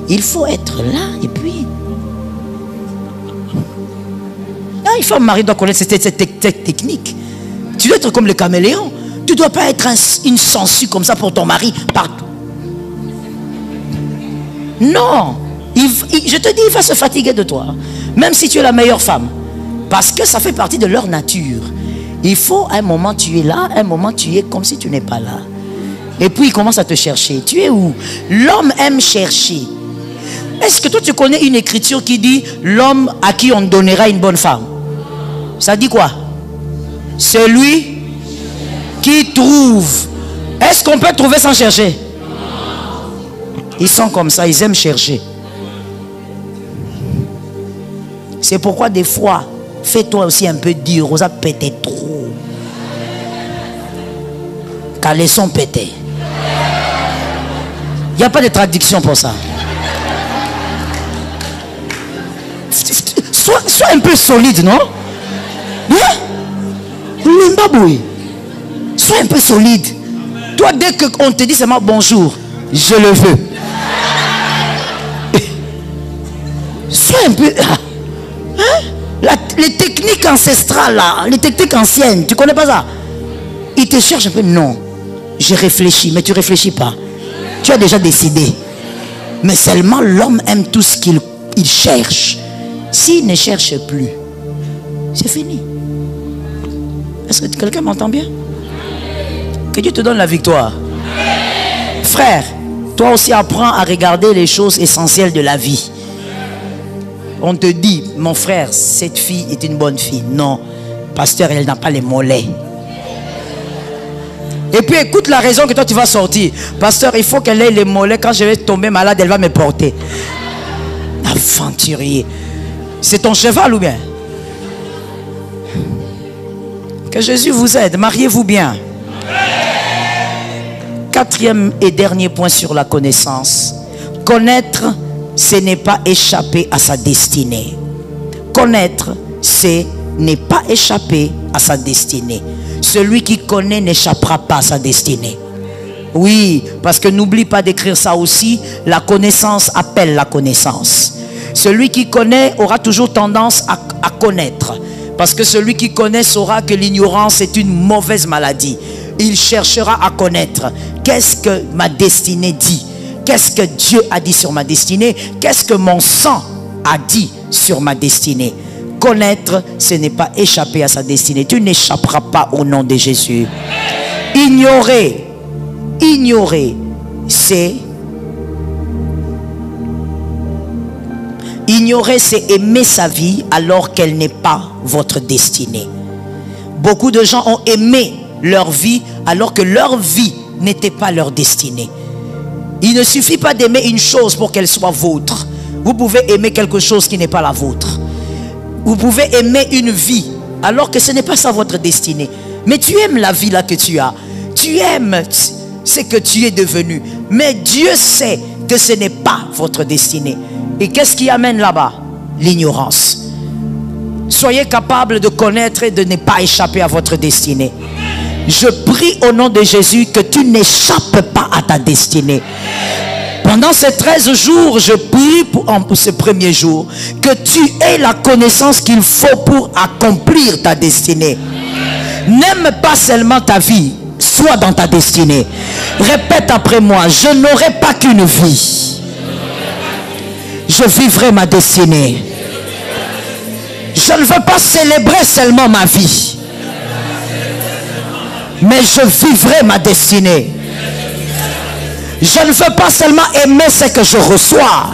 Il faut être là et puis... Une femme mariée doit connaître cette technique. Tu dois être comme le caméléon. Tu ne dois pas être une sangsue comme ça pour ton mari partout. Non. Je te dis, il va se fatiguer de toi. Même si tu es la meilleure femme. Parce que ça fait partie de leur nature. Il faut, à un moment tu es là, à un moment tu es comme si tu n'es pas là. Et puis il commence à te chercher. Tu es où? L'homme aime chercher. Est-ce que toi tu connais une écriture qui dit l'homme à qui on donnera une bonne femme? Ça dit quoi? Celui qui trouve. Est-ce qu'on peut trouver sans chercher? Ils sont comme ça, ils aiment chercher. C'est pourquoi des fois, fais-toi aussi un peu dur. Osa péter trop. Caleçon pété. Il n'y a pas de traduction pour ça. Sois un peu solide, non? Hein? Sois un peu solide. Toi, dès qu'on te dit seulement bonjour, je le veux. Sois un peu... Hein? Les techniques ancestrales, là, les techniques anciennes, tu connais pas ça? Ils te cherchent un peu. Non, j'ai réfléchi, mais tu réfléchis pas. Tu as déjà décidé. Mais seulement l'homme aime tout ce qu'il cherche. S'il ne cherche plus, c'est fini. Est-ce que quelqu'un m'entend bien? Que Dieu te donne la victoire. Frère, toi aussi apprends à regarder les choses essentielles de la vie. On te dit, mon frère, cette fille est une bonne fille. Non, pasteur, elle n'a pas les mollets. Et puis écoute la raison que toi tu vas sortir. Pasteur, il faut qu'elle ait les mollets. Quand je vais tomber malade, elle va me porter. Aventurier. C'est ton cheval ou bien? Que Jésus vous aide. Mariez-vous bien. Quatrième et dernier point sur la connaissance. Connaître, ce n'est pas échapper à sa destinée. Connaître, c'est n'est pas échapper à sa destinée. Celui qui connaît n'échappera pas à sa destinée. Oui, parce que n'oublie pas d'écrire ça aussi. La connaissance appelle la connaissance. Celui qui connaît aura toujours tendance à connaître. Parce que celui qui connaît saura que l'ignorance est une mauvaise maladie. Il cherchera à connaître. Qu'est-ce que ma destinée dit? Qu'est-ce que Dieu a dit sur ma destinée? Qu'est-ce que mon sang a dit sur ma destinée? Connaître, ce n'est pas échapper à sa destinée. Tu n'échapperas pas au nom de Jésus. Ignorer, c'est... Ignorer, c'est aimer sa vie alors qu'elle n'est pas votre destinée. Beaucoup de gens ont aimé leur vie alors que leur vie n'était pas leur destinée. Il ne suffit pas d'aimer une chose pour qu'elle soit vôtre. Vous pouvez aimer quelque chose qui n'est pas la vôtre. Vous pouvez aimer une vie alors que ce n'est pas ça votre destinée. Mais tu aimes la vie là que tu as. Tu aimes ce que tu es devenu. Mais Dieu sait que ce n'est pas votre destinée. Et qu'est-ce qui amène là-bas? L'ignorance. Soyez capable de connaître et de ne pas échapper à votre destinée. Je prie au nom de Jésus que tu n'échappes pas à ta destinée. Pendant ces 13 jours, je prie pour ce premier jour que tu aies la connaissance qu'il faut pour accomplir ta destinée. N'aime pas seulement ta vie, sois dans ta destinée. Répète après moi, je n'aurai pas qu'une vie. Je vivrai ma destinée. Je ne veux pas célébrer seulement ma vie, mais je vivrai ma destinée. Je ne veux pas seulement aimer ce que je reçois.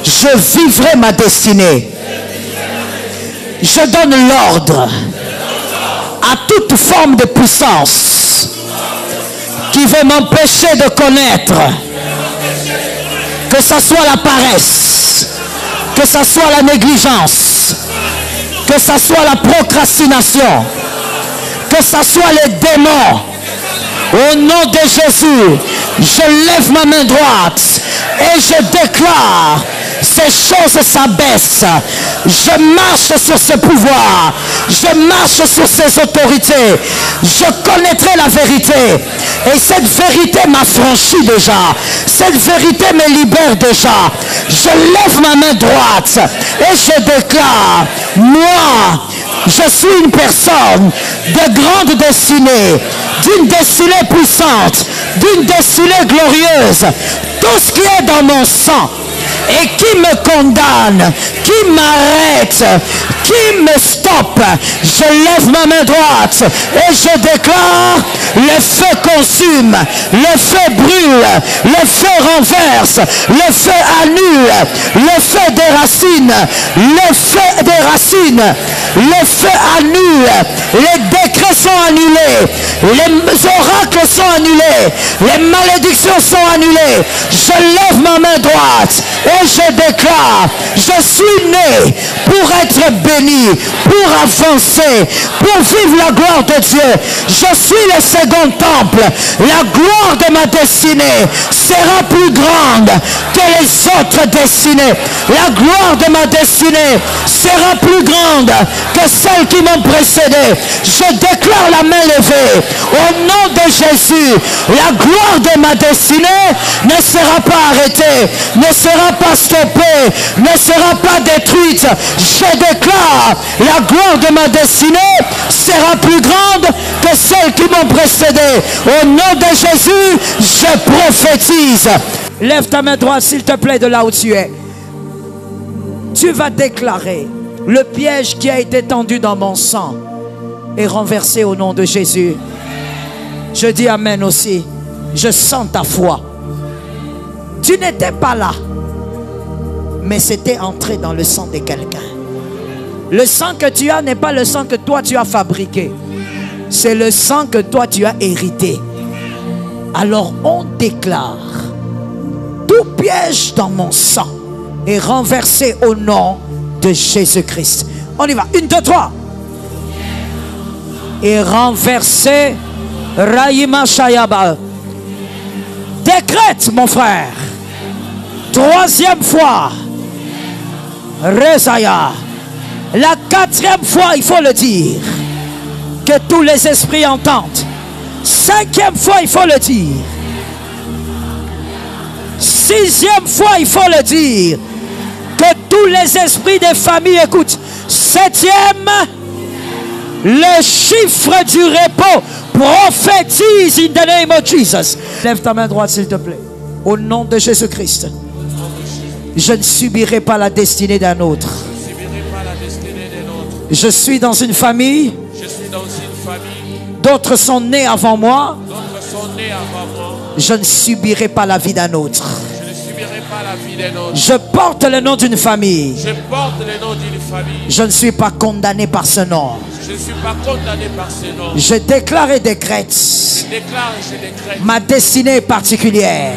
Je vivrai ma destinée. Je donne l'ordre à toute forme de puissance qui veut m'empêcher de connaître. Que ce soit la paresse, que ce soit la négligence, que ce soit la procrastination, que ce soit les démons. Au nom de Jésus, je lève ma main droite et je déclare, ces choses s'abaissent. Je marche sur ce pouvoir. Je marche sur ces autorités. Je connaîtrai la vérité. Et cette vérité m'a franchi déjà. Cette vérité me libère déjà. Je lève ma main droite et je déclare, moi, je suis une personne de grande destinée, d'une destinée puissante, d'une destinée glorieuse. Tout ce qui est dans mon sang et qui me condamne, qui m'arrête, qui me stoppe, je lève ma main droite et je déclare, le feu consume, le feu brûle, le feu renverse, le feu annule, le feu déracine, le feu déracine, le feu annule, les décrets sont annulés, les oracles sont annulés, les malédictions sont annulées. Je lève ma main droite et je déclare, je suis né pour être béni, pour avancer, pour vivre la gloire de Dieu. Je suis le second temple. La gloire de ma destinée sera plus grande que les autres destinées. La gloire de ma destinée sera plus grande que celles qui m'ont précédé. Je déclare la main levée. Au nom de Jésus, la gloire de ma destinée ne sera pas arrêtée, ne sera pas stoppée, ne sera pas détruite. Je déclare, la gloire de ma destinée sera plus grande que celles qui m'ont précédé. Au nom de Jésus, je prophétise. Lève ta main droite, s'il te plaît, de là où tu es. Tu vas déclarer: le piège qui a été tendu dans mon sang est renversé au nom de Jésus. Je dis amen aussi. Je sens ta foi. Tu n'étais pas là, mais c'était entré dans le sang de quelqu'un. Le sang que tu as n'est pas le sang que toi tu as fabriqué. C'est le sang que toi tu as hérité. Alors on déclare: tout piège dans mon sang est renversé au nom de Jésus-Christ. On y va. 1, 2, 3. Et renversé. Raïma Shayaba. Décrète, mon frère. 3e fois. Rezaya. La 4e fois, il faut le dire. Que tous les esprits entendent. 5e fois, il faut le dire. 6e fois, il faut le dire. Que tous les esprits des familles écoutent. 7e, le chiffre du repos. Prophétise in the name of Jesus. Lève ta main droite, s'il te plaît. Au nom de Jésus-Christ, je ne subirai pas la destinée d'un autre. Je suis dans une famille. D'autres sont nés avant moi. Je ne subirai pas la vie d'un autre. Je porte le nom d'une famille. Je ne suis pas condamné par ce nom. Je déclare et décrète. Ma destinée est particulière.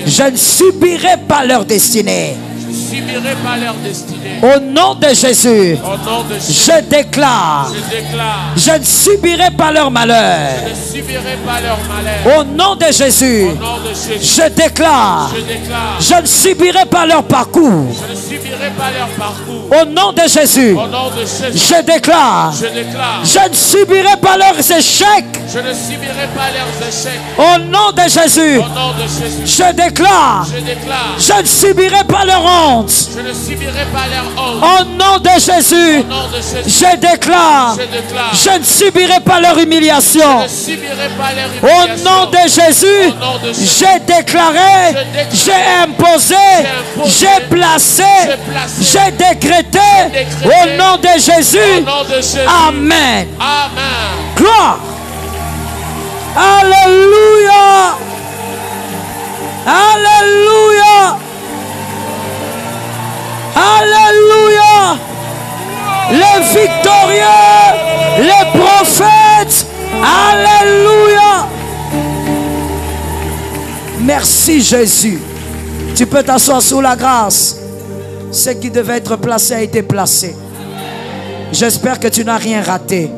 Je ne subirai pas leur destinée. Au nom de Jésus, je déclare, je ne subirai pas leur malheur. Au nom de Jésus, je déclare, je ne subirai pas leur parcours. Au nom de Jésus, je déclare, je ne subirai pas leurs échecs. Au nom de Jésus, je déclare, je ne subirai pas leur honte. Au nom de Jésus, je déclare, je ne subirai pas leur humiliation. Au nom de Jésus, j'ai déclaré, j'ai imposé, j'ai placé, j'ai décrété. Au nom de Jésus, amen. Gloire. Alléluia. Alléluia. Alléluia. Les victorieux, les prophètes. Alléluia. Merci Jésus. Tu peux t'asseoir sous la grâce. Ce qui devait être placé a été placé. J'espère que tu n'as rien raté.